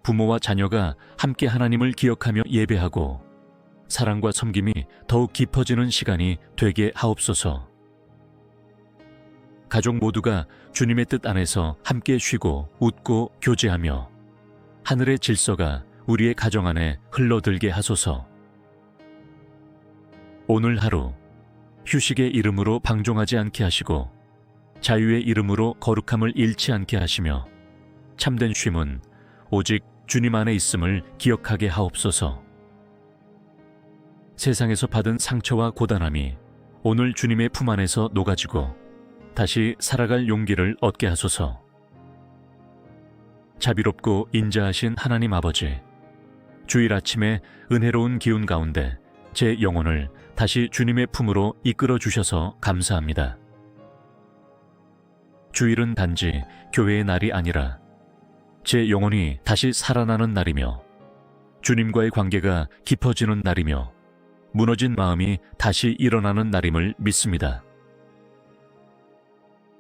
부모와 자녀가 함께 하나님을 기억하며 예배하고 사랑과 섬김이 더욱 깊어지는 시간이 되게 하옵소서. 가족 모두가 주님의 뜻 안에서 함께 쉬고 웃고 교제하며 하늘의 질서가 우리의 가정 안에 흘러들게 하소서. 오늘 하루 휴식의 이름으로 방종하지 않게 하시고 자유의 이름으로 거룩함을 잃지 않게 하시며 참된 쉼은 오직 주님 안에 있음을 기억하게 하옵소서. 세상에서 받은 상처와 고단함이 오늘 주님의 품 안에서 녹아지고 다시 살아갈 용기를 얻게 하소서. 자비롭고 인자하신 하나님 아버지, 주일 아침에 은혜로운 기운 가운데 제 영혼을 다시 주님의 품으로 이끌어 주셔서 감사합니다. 주일은 단지 교회의 날이 아니라 제 영혼이 다시 살아나는 날이며 주님과의 관계가 깊어지는 날이며 무너진 마음이 다시 일어나는 날임을 믿습니다.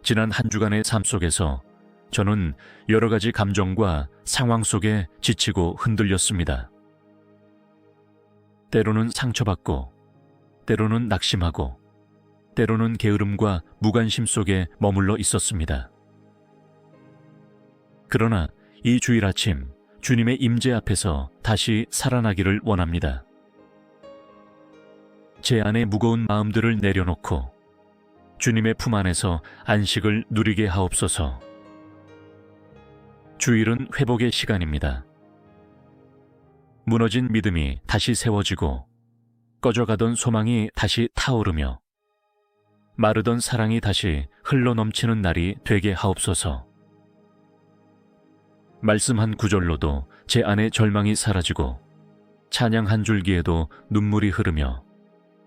지난 한 주간의 삶 속에서 저는 여러 가지 감정과 상황 속에 지치고 흔들렸습니다. 때로는 상처받고, 때로는 낙심하고, 때로는 게으름과 무관심 속에 머물러 있었습니다. 그러나 이 주일 아침 주님의 임재 앞에서 다시 살아나기를 원합니다. 제 안에 무거운 마음들을 내려놓고 주님의 품 안에서 안식을 누리게 하옵소서. 주일은 회복의 시간입니다. 무너진 믿음이 다시 세워지고 꺼져가던 소망이 다시 타오르며 마르던 사랑이 다시 흘러넘치는 날이 되게 하옵소서. 말씀 한 구절로도 제 안에 절망이 사라지고 찬양 한 줄기에도 눈물이 흐르며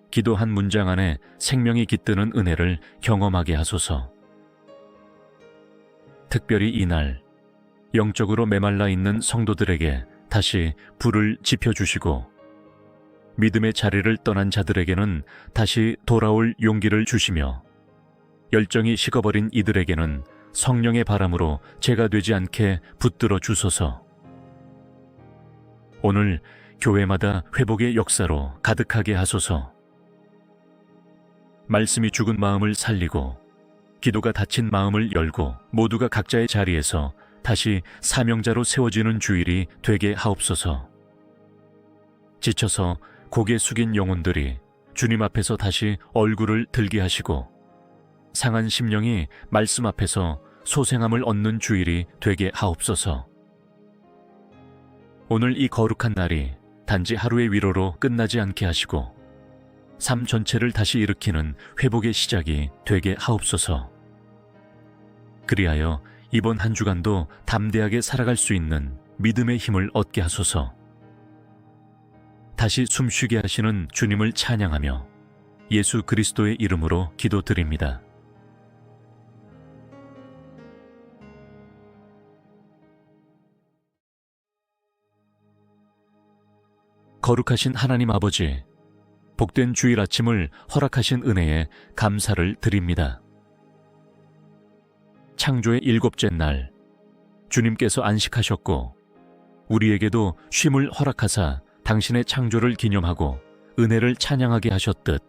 기도 한 문장 안에 생명이 깃드는 은혜를 경험하게 하소서. 특별히 이날 영적으로 메말라 있는 성도들에게 다시 불을 지펴주시고 믿음의 자리를 떠난 자들에게는 다시 돌아올 용기를 주시며 열정이 식어버린 이들에게는 성령의 바람으로 죄가 되지 않게 붙들어 주소서. 오늘 교회마다 회복의 역사로 가득하게 하소서. 말씀이 죽은 마음을 살리고 기도가 닫힌 마음을 열고 모두가 각자의 자리에서 다시 사명자로 세워지는 주일이 되게 하옵소서. 지쳐서 고개 숙인 영혼들이 주님 앞에서 다시 얼굴을 들게 하시고 상한 심령이 말씀 앞에서 소생함을 얻는 주일이 되게 하옵소서. 오늘 이 거룩한 날이 단지 하루의 위로로 끝나지 않게 하시고 삶 전체를 다시 일으키는 회복의 시작이 되게 하옵소서. 그리하여 이번 한 주간도 담대하게 살아갈 수 있는 믿음의 힘을 얻게 하소서. 다시 숨쉬게 하시는 주님을 찬양하며 예수 그리스도의 이름으로 기도드립니다. 거룩하신 하나님 아버지, 복된 주일 아침을 허락하신 은혜에 감사를 드립니다. 창조의 7째 날, 주님께서 안식하셨고 우리에게도 쉼을 허락하사 당신의 창조를 기념하고 은혜를 찬양하게 하셨듯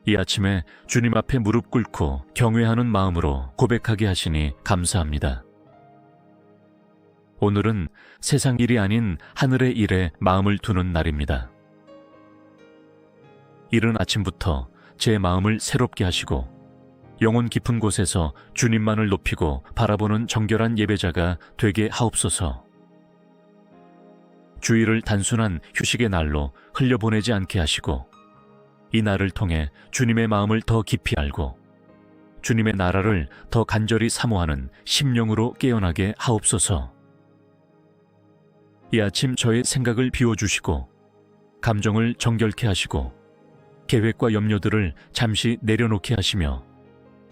이 아침에 주님 앞에 무릎 꿇고 경외하는 마음으로 고백하게 하시니 감사합니다. 오늘은 세상 일이 아닌 하늘의 일에 마음을 두는 날입니다. 이른 아침부터 제 마음을 새롭게 하시고 영혼 깊은 곳에서 주님만을 높이고 바라보는 정결한 예배자가 되게 하옵소서. 주일을 단순한 휴식의 날로 흘려보내지 않게 하시고 이 날을 통해 주님의 마음을 더 깊이 알고 주님의 나라를 더 간절히 사모하는 심령으로 깨어나게 하옵소서. 이 아침 저의 생각을 비워주시고 감정을 정결케 하시고 계획과 염려들을 잠시 내려놓게 하시며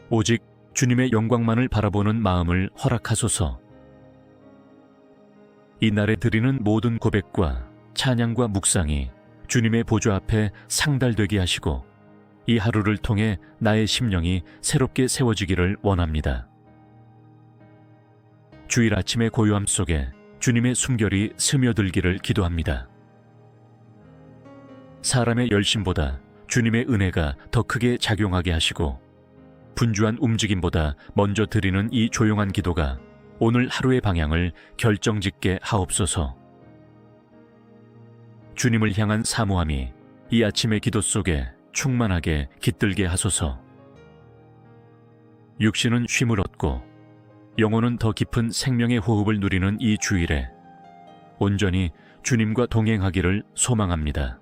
오직 주님의 영광만을 바라보는 마음을 허락하소서. 이 날에 드리는 모든 고백과 찬양과 묵상이 주님의 보좌 앞에 상달되게 하시고 이 하루를 통해 나의 심령이 새롭게 세워지기를 원합니다. 주일 아침의 고요함 속에 주님의 숨결이 스며들기를 기도합니다. 사람의 열심보다 주님의 은혜가 더 크게 작용하게 하시고 분주한 움직임보다 먼저 드리는 이 조용한 기도가 오늘 하루의 방향을 결정짓게 하옵소서. 주님을 향한 사모함이 이 아침의 기도 속에 충만하게 깃들게 하소서. 육신은 쉼을 얻고 영혼은 더 깊은 생명의 호흡을 누리는 이 주일에 온전히 주님과 동행하기를 소망합니다.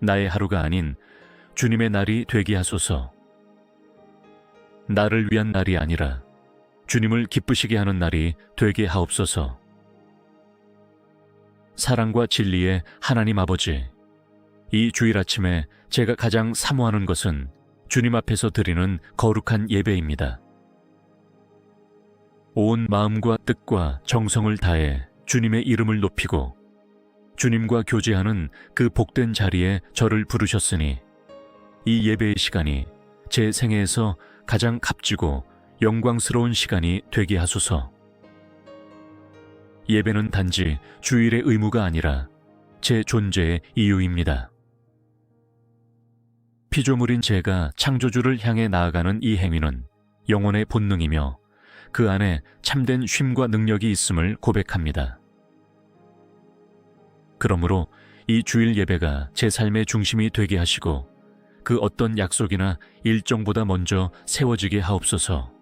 나의 하루가 아닌 주님의 날이 되게 하소서. 나를 위한 날이 아니라 주님을 기쁘시게 하는 날이 되게 하옵소서. 사랑과 진리의 하나님 아버지, 이 주일 아침에 제가 가장 사모하는 것은 주님 앞에서 드리는 거룩한 예배입니다. 온 마음과 뜻과 정성을 다해 주님의 이름을 높이고 주님과 교제하는 그 복된 자리에 저를 부르셨으니 이 예배의 시간이 제 생애에서 가장 값지고 영광스러운 시간이 되게 하소서. 예배는 단지 주일의 의무가 아니라 제 존재의 이유입니다. 피조물인 제가 창조주를 향해 나아가는 이 행위는 영혼의 본능이며 그 안에 참된 쉼과 능력이 있음을 고백합니다. 그러므로 이 주일 예배가 제 삶의 중심이 되게 하시고 그 어떤 약속이나 일정보다 먼저 세워지게 하옵소서.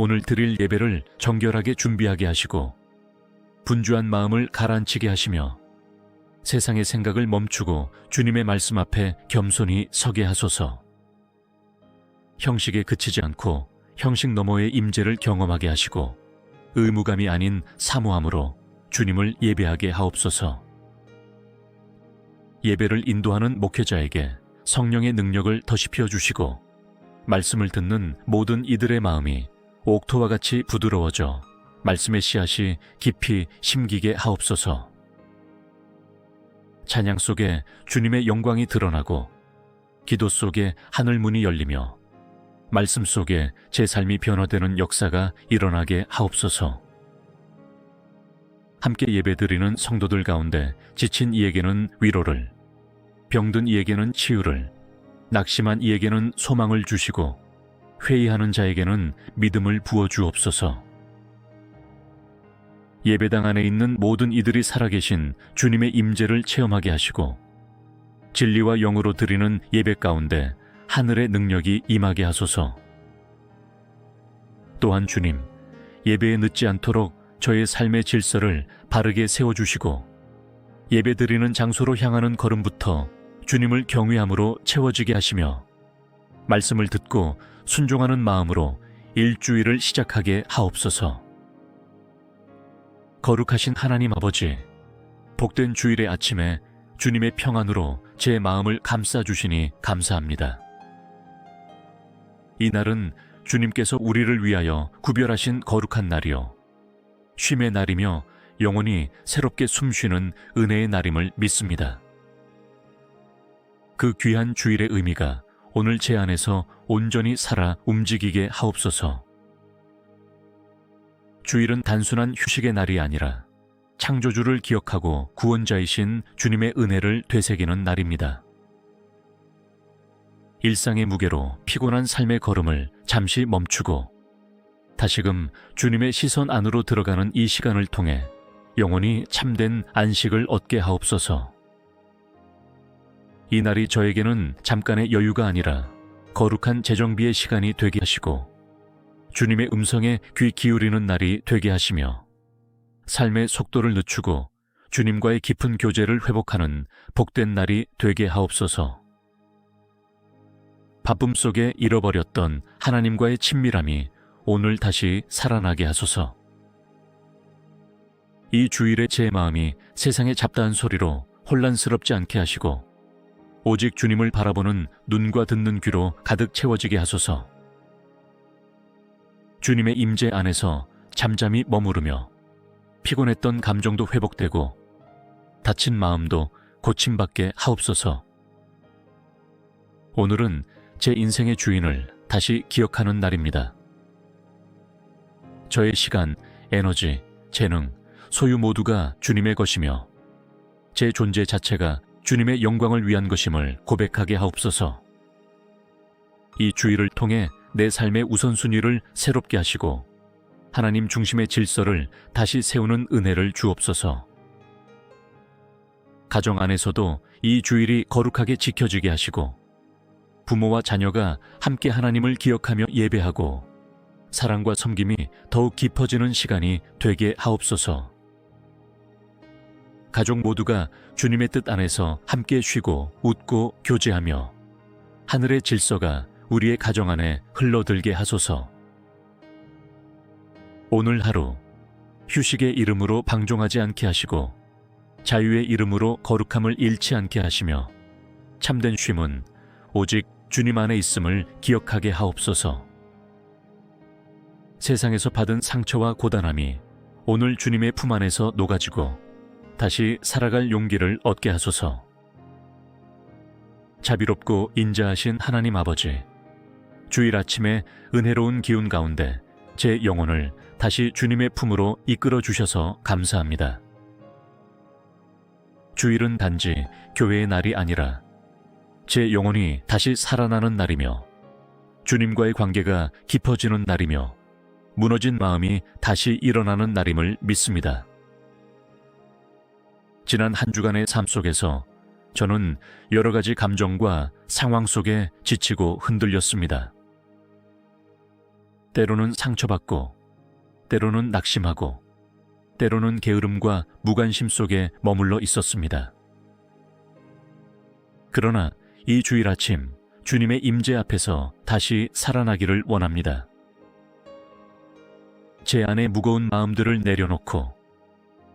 오늘 드릴 예배를 정결하게 준비하게 하시고 분주한 마음을 가라앉히게 하시며 세상의 생각을 멈추고 주님의 말씀 앞에 겸손히 서게 하소서. 형식에 그치지 않고 형식 너머의 임재를 경험하게 하시고 의무감이 아닌 사모함으로 주님을 예배하게 하옵소서. 예배를 인도하는 목회자에게 성령의 능력을 더시펴 주시고 말씀을 듣는 모든 이들의 마음이 옥토와 같이 부드러워져 말씀의 씨앗이 깊이 심기게 하옵소서. 찬양 속에 주님의 영광이 드러나고 기도 속에 하늘 문이 열리며 말씀 속에 제 삶이 변화되는 역사가 일어나게 하옵소서. 함께 예배드리는 성도들 가운데 지친 이에게는 위로를, 병든 이에게는 치유를, 낙심한 이에게는 소망을 주시고 회의하는 자에게는 믿음을 부어주옵소서. 예배당 안에 있는 모든 이들이 살아계신 주님의 임재를 체험하게 하시고 진리와 영으로 드리는 예배 가운데 하늘의 능력이 임하게 하소서. 또한 주님, 예배에 늦지 않도록 저의 삶의 질서를 바르게 세워주시고 예배드리는 장소로 향하는 걸음부터 주님을 경외함으로 채워지게 하시며 말씀을 듣고 순종하는 마음으로 일주일을 시작하게 하옵소서. 거룩하신 하나님 아버지, 복된 주일의 아침에 주님의 평안으로 제 마음을 감싸주시니 감사합니다. 이 날은 주님께서 우리를 위하여 구별하신 거룩한 날이요 쉼의 날이며 영원히 새롭게 숨쉬는 은혜의 날임을 믿습니다. 그 귀한 주일의 의미가 오늘 제 안에서 온전히 살아 움직이게 하옵소서. 주일은 단순한 휴식의 날이 아니라 창조주를 기억하고 구원자이신 주님의 은혜를 되새기는 날입니다. 일상의 무게로 피곤한 삶의 걸음을 잠시 멈추고 다시금 주님의 시선 안으로 들어가는 이 시간을 통해 영원히 참된 안식을 얻게 하옵소서. 이 날이 저에게는 잠깐의 여유가 아니라 거룩한 재정비의 시간이 되게 하시고 주님의 음성에 귀 기울이는 날이 되게 하시며 삶의 속도를 늦추고 주님과의 깊은 교제를 회복하는 복된 날이 되게 하옵소서. 바쁨 속에 잃어버렸던 하나님과의 친밀함이 오늘 다시 살아나게 하소서. 이 주일에 제 마음이 세상의 잡다한 소리로 혼란스럽지 않게 하시고 오직 주님을 바라보는 눈과 듣는 귀로 가득 채워지게 하소서. 주님의 임재 안에서 잠잠히 머무르며 피곤했던 감정도 회복되고 다친 마음도 고침받게 하옵소서. 오늘은 제 인생의 주인을 다시 기억하는 날입니다. 저의 시간, 에너지, 재능, 소유 모두가 주님의 것이며 제 존재 자체가 주님의 영광을 위한 것임을 고백하게 하옵소서. 이 주일을 통해 내 삶의 우선순위를 새롭게 하시고 하나님 중심의 질서를 다시 세우는 은혜를 주옵소서. 가정 안에서도 이 주일이 거룩하게 지켜지게 하시고 부모와 자녀가 함께 하나님을 기억하며 예배하고 사랑과 섬김이 더욱 깊어지는 시간이 되게 하옵소서. 가족 모두가 주님의 뜻 안에서 함께 쉬고 웃고 교제하며 하늘의 질서가 우리의 가정 안에 흘러들게 하소서. 오늘 하루 휴식의 이름으로 방종하지 않게 하시고 자유의 이름으로 거룩함을 잃지 않게 하시며 참된 쉼은 오직 주님 안에 있음을 기억하게 하옵소서. 세상에서 받은 상처와 고단함이 오늘 주님의 품 안에서 녹아지고 다시 살아갈 용기를 얻게 하소서. 자비롭고 인자하신 하나님 아버지, 주일 아침에 은혜로운 기운 가운데 제 영혼을 다시 주님의 품으로 이끌어 주셔서 감사합니다. 주일은 단지 교회의 날이 아니라 제 영혼이 다시 살아나는 날이며 주님과의 관계가 깊어지는 날이며 무너진 마음이 다시 일어나는 날임을 믿습니다. 지난 한 주간의 삶 속에서 저는 여러 가지 감정과 상황 속에 지치고 흔들렸습니다. 때로는 상처받고, 때로는 낙심하고, 때로는 게으름과 무관심 속에 머물러 있었습니다. 그러나 이 주일 아침 주님의 임재 앞에서 다시 살아나기를 원합니다. 제 안에 무거운 마음들을 내려놓고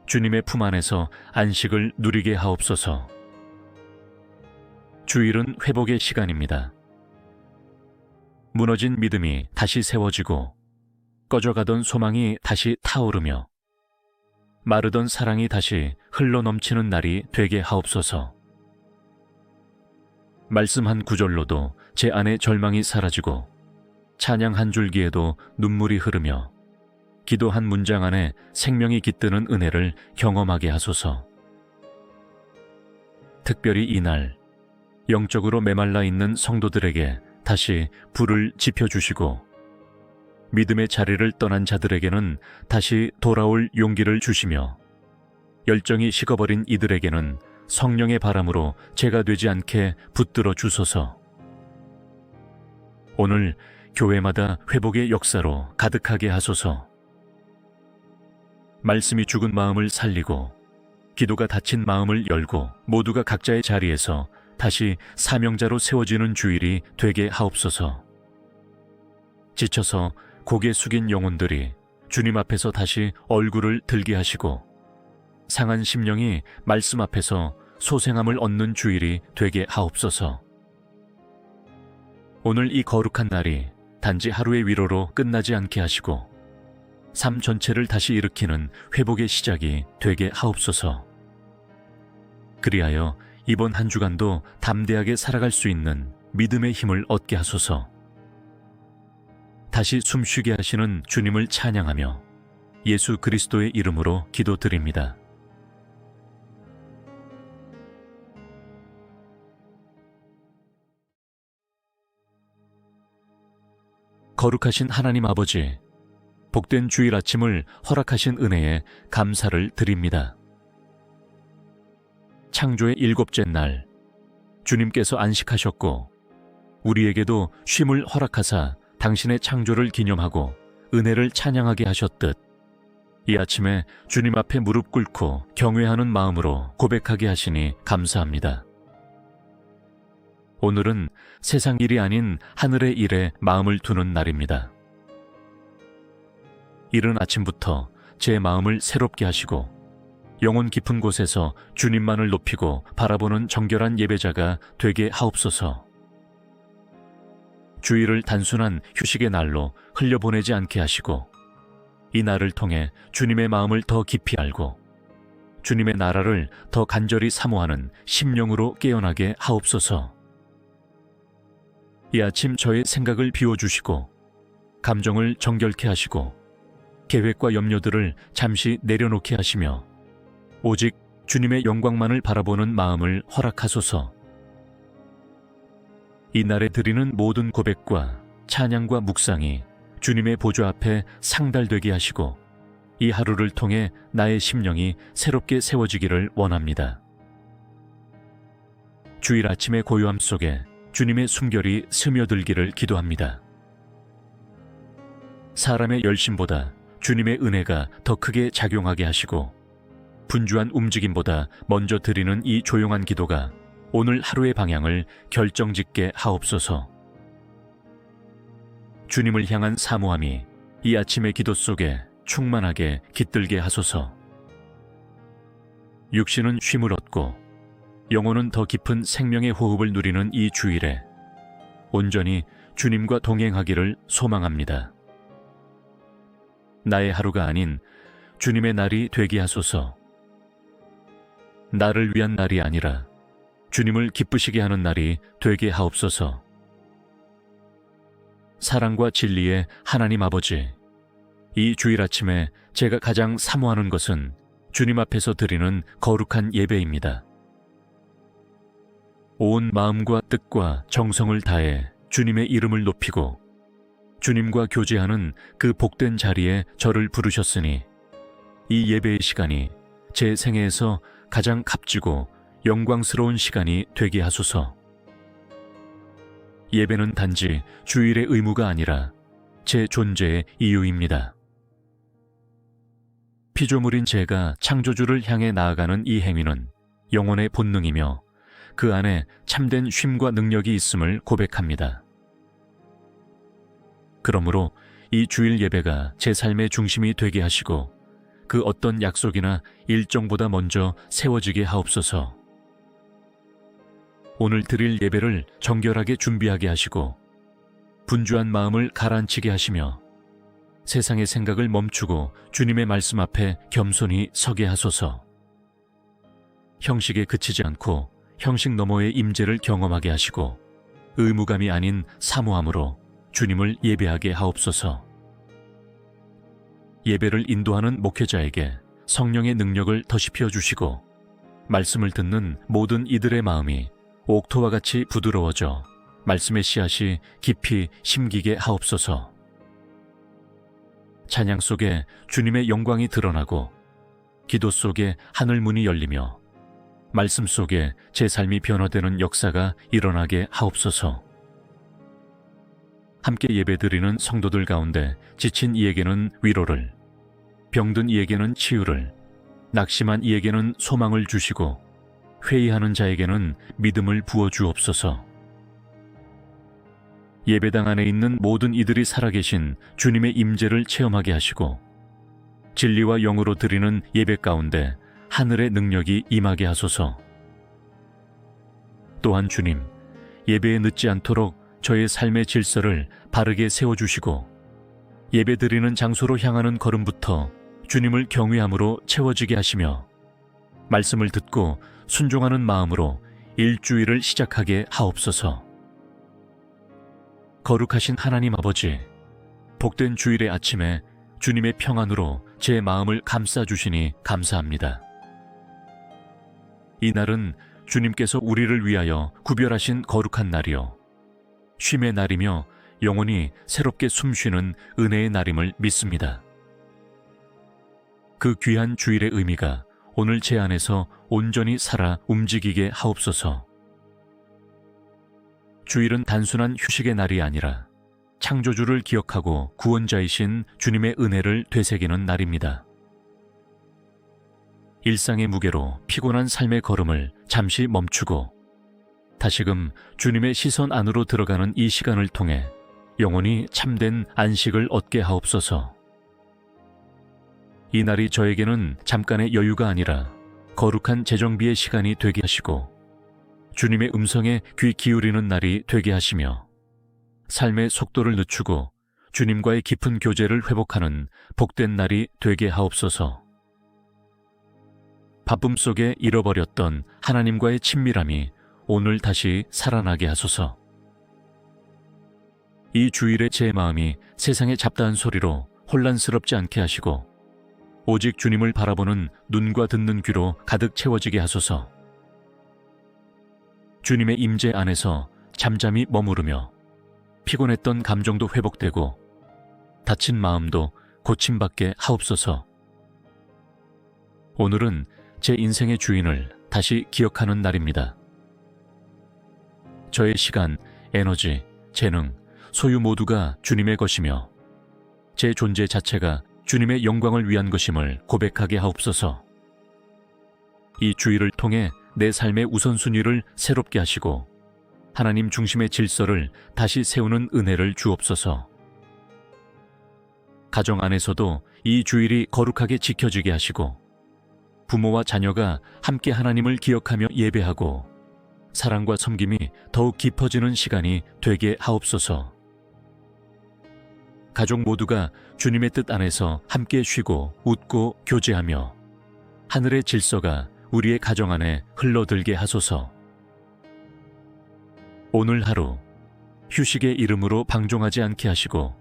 주님의 품 안에서 안식을 누리게 하옵소서. 주일은 회복의 시간입니다. 무너진 믿음이 다시 세워지고 꺼져가던 소망이 다시 타오르며 마르던 사랑이 다시 흘러넘치는 날이 되게 하옵소서. 말씀 한 구절로도 제 안에 절망이 사라지고 찬양 한 줄기에도 눈물이 흐르며 기도 한 문장 안에 생명이 깃드는 은혜를 경험하게 하소서. 특별히 이날 영적으로 메말라 있는 성도들에게 다시 불을 지펴주시고 믿음의 자리를 떠난 자들에게는 다시 돌아올 용기를 주시며 열정이 식어버린 이들에게는 성령의 바람으로 죄가 되지 않게 붙들어 주소서. 오늘 교회마다 회복의 역사로 가득하게 하소서. 말씀이 죽은 마음을 살리고 기도가 닫힌 마음을 열고 모두가 각자의 자리에서 다시 사명자로 세워지는 주일이 되게 하옵소서. 지쳐서 고개 숙인 영혼들이 주님 앞에서 다시 얼굴을 들게 하시고 상한 심령이 말씀 앞에서 소생함을 얻는 주일이 되게 하옵소서. 오늘 이 거룩한 날이 단지 하루의 위로로 끝나지 않게 하시고 삶 전체를 다시 일으키는 회복의 시작이 되게 하옵소서. 그리하여 이번 한 주간도 담대하게 살아갈 수 있는 믿음의 힘을 얻게 하소서. 다시 숨쉬게 하시는 주님을 찬양하며 예수 그리스도의 이름으로 기도드립니다. 거룩하신 하나님 아버지, 복된 주일 아침을 허락하신 은혜에 감사를 드립니다. 창조의 7째 날, 주님께서 안식하셨고 우리에게도 쉼을 허락하사 당신의 창조를 기념하고 은혜를 찬양하게 하셨듯 이 아침에 주님 앞에 무릎 꿇고 경외하는 마음으로 고백하게 하시니 감사합니다. 오늘은 세상 일이 아닌 하늘의 일에 마음을 두는 날입니다. 이른 아침부터 제 마음을 새롭게 하시고 영혼 깊은 곳에서 주님만을 높이고 바라보는 정결한 예배자가 되게 하옵소서. 주일을 단순한 휴식의 날로 흘려보내지 않게 하시고 이 날을 통해 주님의 마음을 더 깊이 알고 주님의 나라를 더 간절히 사모하는 심령으로 깨어나게 하옵소서. 이 아침 저의 생각을 비워주시고 감정을 정결케 하시고 계획과 염려들을 잠시 내려놓게 하시며 오직 주님의 영광만을 바라보는 마음을 허락하소서. 이날에 드리는 모든 고백과 찬양과 묵상이 주님의 보좌 앞에 상달되게 하시고 이 하루를 통해 나의 심령이 새롭게 세워지기를 원합니다. 주일 아침의 고요함 속에 주님의 숨결이 스며들기를 기도합니다. 사람의 열심보다 주님의 은혜가 더 크게 작용하게 하시고 분주한 움직임보다 먼저 드리는 이 조용한 기도가 오늘 하루의 방향을 결정짓게 하옵소서. 주님을 향한 사모함이 이 아침의 기도 속에 충만하게 깃들게 하소서. 육신은 쉼을 얻고 영혼은 더 깊은 생명의 호흡을 누리는 이 주일에 온전히 주님과 동행하기를 소망합니다. 나의 하루가 아닌 주님의 날이 되게 하소서. 나를 위한 날이 아니라 주님을 기쁘시게 하는 날이 되게 하옵소서. 사랑과 진리의 하나님 아버지, 이 주일 아침에 제가 가장 사모하는 것은 주님 앞에서 드리는 거룩한 예배입니다. 온 마음과 뜻과 정성을 다해 주님의 이름을 높이고 주님과 교제하는 그 복된 자리에 저를 부르셨으니 이 예배의 시간이 제 생애에서 가장 값지고 영광스러운 시간이 되게 하소서. 예배는 단지 주일의 의무가 아니라 제 존재의 이유입니다. 피조물인 제가 창조주를 향해 나아가는 이 행위는 영혼의 본능이며 그 안에 참된 쉼과 능력이 있음을 고백합니다. 그러므로 이 주일 예배가 제 삶의 중심이 되게 하시고 그 어떤 약속이나 일정보다 먼저 세워지게 하옵소서. 오늘 드릴 예배를 정결하게 준비하게 하시고 분주한 마음을 가라앉히게 하시며 세상의 생각을 멈추고 주님의 말씀 앞에 겸손히 서게 하소서. 형식에 그치지 않고 형식 너머의 임재를 경험하게 하시고 의무감이 아닌 사모함으로 주님을 예배하게 하옵소서. 예배를 인도하는 목회자에게 성령의 능력을 더시피어 주시고 말씀을 듣는 모든 이들의 마음이 옥토와 같이 부드러워져 말씀의 씨앗이 깊이 심기게 하옵소서. 찬양 속에 주님의 영광이 드러나고 기도 속에 하늘 문이 열리며 말씀 속에 제 삶이 변화되는 역사가 일어나게 하옵소서. 함께 예배드리는 성도들 가운데 지친 이에게는 위로를, 병든 이에게는 치유를, 낙심한 이에게는 소망을 주시고 회의하는 자에게는 믿음을 부어 주옵소서. 예배당 안에 있는 모든 이들이 살아계신 주님의 임재를 체험하게 하시고 진리와 영으로 드리는 예배 가운데 하늘의 능력이 임하게 하소서. 또한 주님, 예배에 늦지 않도록 저의 삶의 질서를 바르게 세워주시고 예배드리는 장소로 향하는 걸음부터 주님을 경외함으로 채워지게 하시며 말씀을 듣고 순종하는 마음으로 일주일을 시작하게 하옵소서. 거룩하신 하나님 아버지, 복된 주일의 아침에 주님의 평안으로 제 마음을 감싸주시니 감사합니다. 이 날은 주님께서 우리를 위하여 구별하신 거룩한 날이요 쉼의 날이며 영원히 새롭게 숨쉬는 은혜의 날임을 믿습니다. 그 귀한 주일의 의미가 오늘 제 안에서 온전히 살아 움직이게 하옵소서. 주일은 단순한 휴식의 날이 아니라 창조주를 기억하고 구원자이신 주님의 은혜를 되새기는 날입니다. 일상의 무게로 피곤한 삶의 걸음을 잠시 멈추고 다시금 주님의 시선 안으로 들어가는 이 시간을 통해 영원히 참된 안식을 얻게 하옵소서. 이 날이 저에게는 잠깐의 여유가 아니라 거룩한 재정비의 시간이 되게 하시고 주님의 음성에 귀 기울이는 날이 되게 하시며 삶의 속도를 늦추고 주님과의 깊은 교제를 회복하는 복된 날이 되게 하옵소서. 바쁨 속에 잃어버렸던 하나님과의 친밀함이 오늘 다시 살아나게 하소서. 이 주일에 제 마음이 세상의 잡다한 소리로 혼란스럽지 않게 하시고 오직 주님을 바라보는 눈과 듣는 귀로 가득 채워지게 하소서. 주님의 임재 안에서 잠잠히 머무르며 피곤했던 감정도 회복되고 다친 마음도 고침받게 하옵소서. 오늘은 제 인생의 주인을 다시 기억하는 날입니다. 저의 시간, 에너지, 재능, 소유 모두가 주님의 것이며 제 존재 자체가 주님의 영광을 위한 것임을 고백하게 하옵소서. 이 주일을 통해 내 삶의 우선순위를 새롭게 하시고 하나님 중심의 질서를 다시 세우는 은혜를 주옵소서. 가정 안에서도 이 주일이 거룩하게 지켜지게 하시고 부모와 자녀가 함께 하나님을 기억하며 예배하고 사랑과 섬김이 더욱 깊어지는 시간이 되게 하옵소서. 가족 모두가 주님의 뜻 안에서 함께 쉬고 웃고 교제하며 하늘의 질서가 우리의 가정 안에 흘러들게 하소서. 오늘 하루 휴식의 이름으로 방종하지 않게 하시고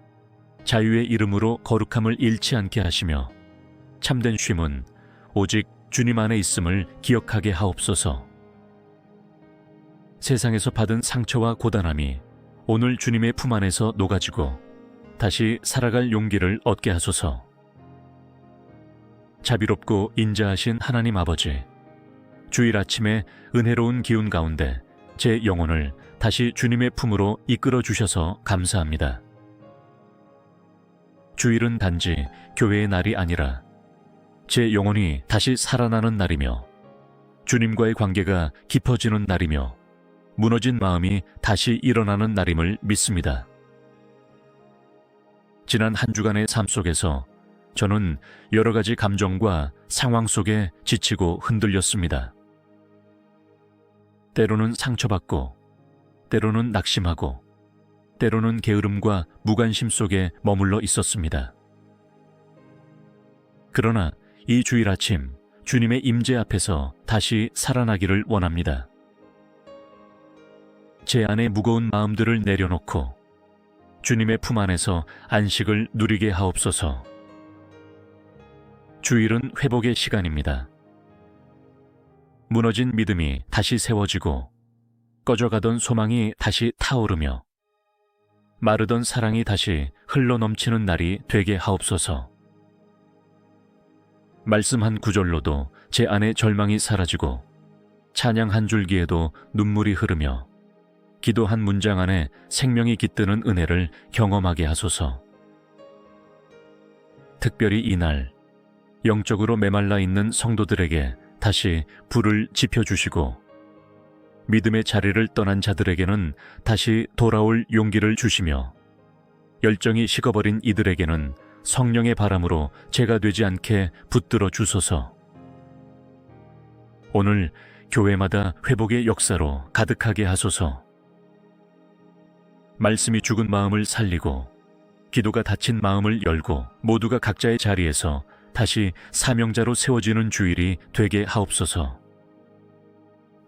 자유의 이름으로 거룩함을 잃지 않게 하시며 참된 쉼은 오직 주님 안에 있음을 기억하게 하옵소서. 세상에서 받은 상처와 고단함이 오늘 주님의 품 안에서 녹아지고 다시 살아갈 용기를 얻게 하소서. 자비롭고 인자하신 하나님 아버지, 주일 아침에 은혜로운 기운 가운데 제 영혼을 다시 주님의 품으로 이끌어 주셔서 감사합니다. 주일은 단지 교회의 날이 아니라 제 영혼이 다시 살아나는 날이며 주님과의 관계가 깊어지는 날이며 무너진 마음이 다시 일어나는 날임을 믿습니다. 지난 한 주간의 삶 속에서 저는 여러 가지 감정과 상황 속에 지치고 흔들렸습니다. 때로는 상처받고, 때로는 낙심하고, 때로는 게으름과 무관심 속에 머물러 있었습니다. 그러나 이 주일 아침 주님의 임재 앞에서 다시 살아나기를 원합니다. 제 안의 무거운 마음들을 내려놓고 주님의 품 안에서 안식을 누리게 하옵소서. 주일은 회복의 시간입니다. 무너진 믿음이 다시 세워지고 꺼져가던 소망이 다시 타오르며 마르던 사랑이 다시 흘러넘치는 날이 되게 하옵소서. 말씀 한 구절로도 제 안의 절망이 사라지고 찬양 한 줄기에도 눈물이 흐르며 기도 한 문장 안에 생명이 깃드는 은혜를 경험하게 하소서. 특별히 이날 영적으로 메말라 있는 성도들에게 다시 불을 지펴주시고 믿음의 자리를 떠난 자들에게는 다시 돌아올 용기를 주시며 열정이 식어버린 이들에게는 성령의 바람으로 죄가 되지 않게 붙들어 주소서. 오늘 교회마다 회복의 역사로 가득하게 하소서. 말씀이 죽은 마음을 살리고 기도가 닫힌 마음을 열고 모두가 각자의 자리에서 다시 사명자로 세워지는 주일이 되게 하옵소서.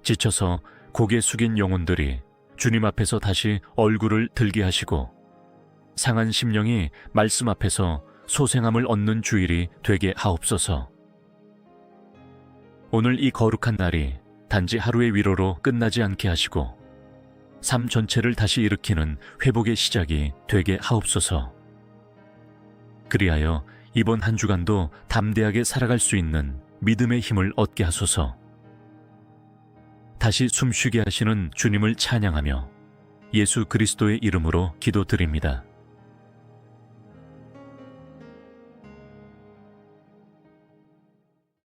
지쳐서 고개 숙인 영혼들이 주님 앞에서 다시 얼굴을 들게 하시고 상한 심령이 말씀 앞에서 소생함을 얻는 주일이 되게 하옵소서. 오늘 이 거룩한 날이 단지 하루의 위로로 끝나지 않게 하시고 삶 전체를 다시 일으키는 회복의 시작이 되게 하옵소서. 그리하여 이번 한 주간도 담대하게 살아갈 수 있는 믿음의 힘을 얻게 하소서. 다시 숨쉬게 하시는 주님을 찬양하며 예수 그리스도의 이름으로 기도드립니다.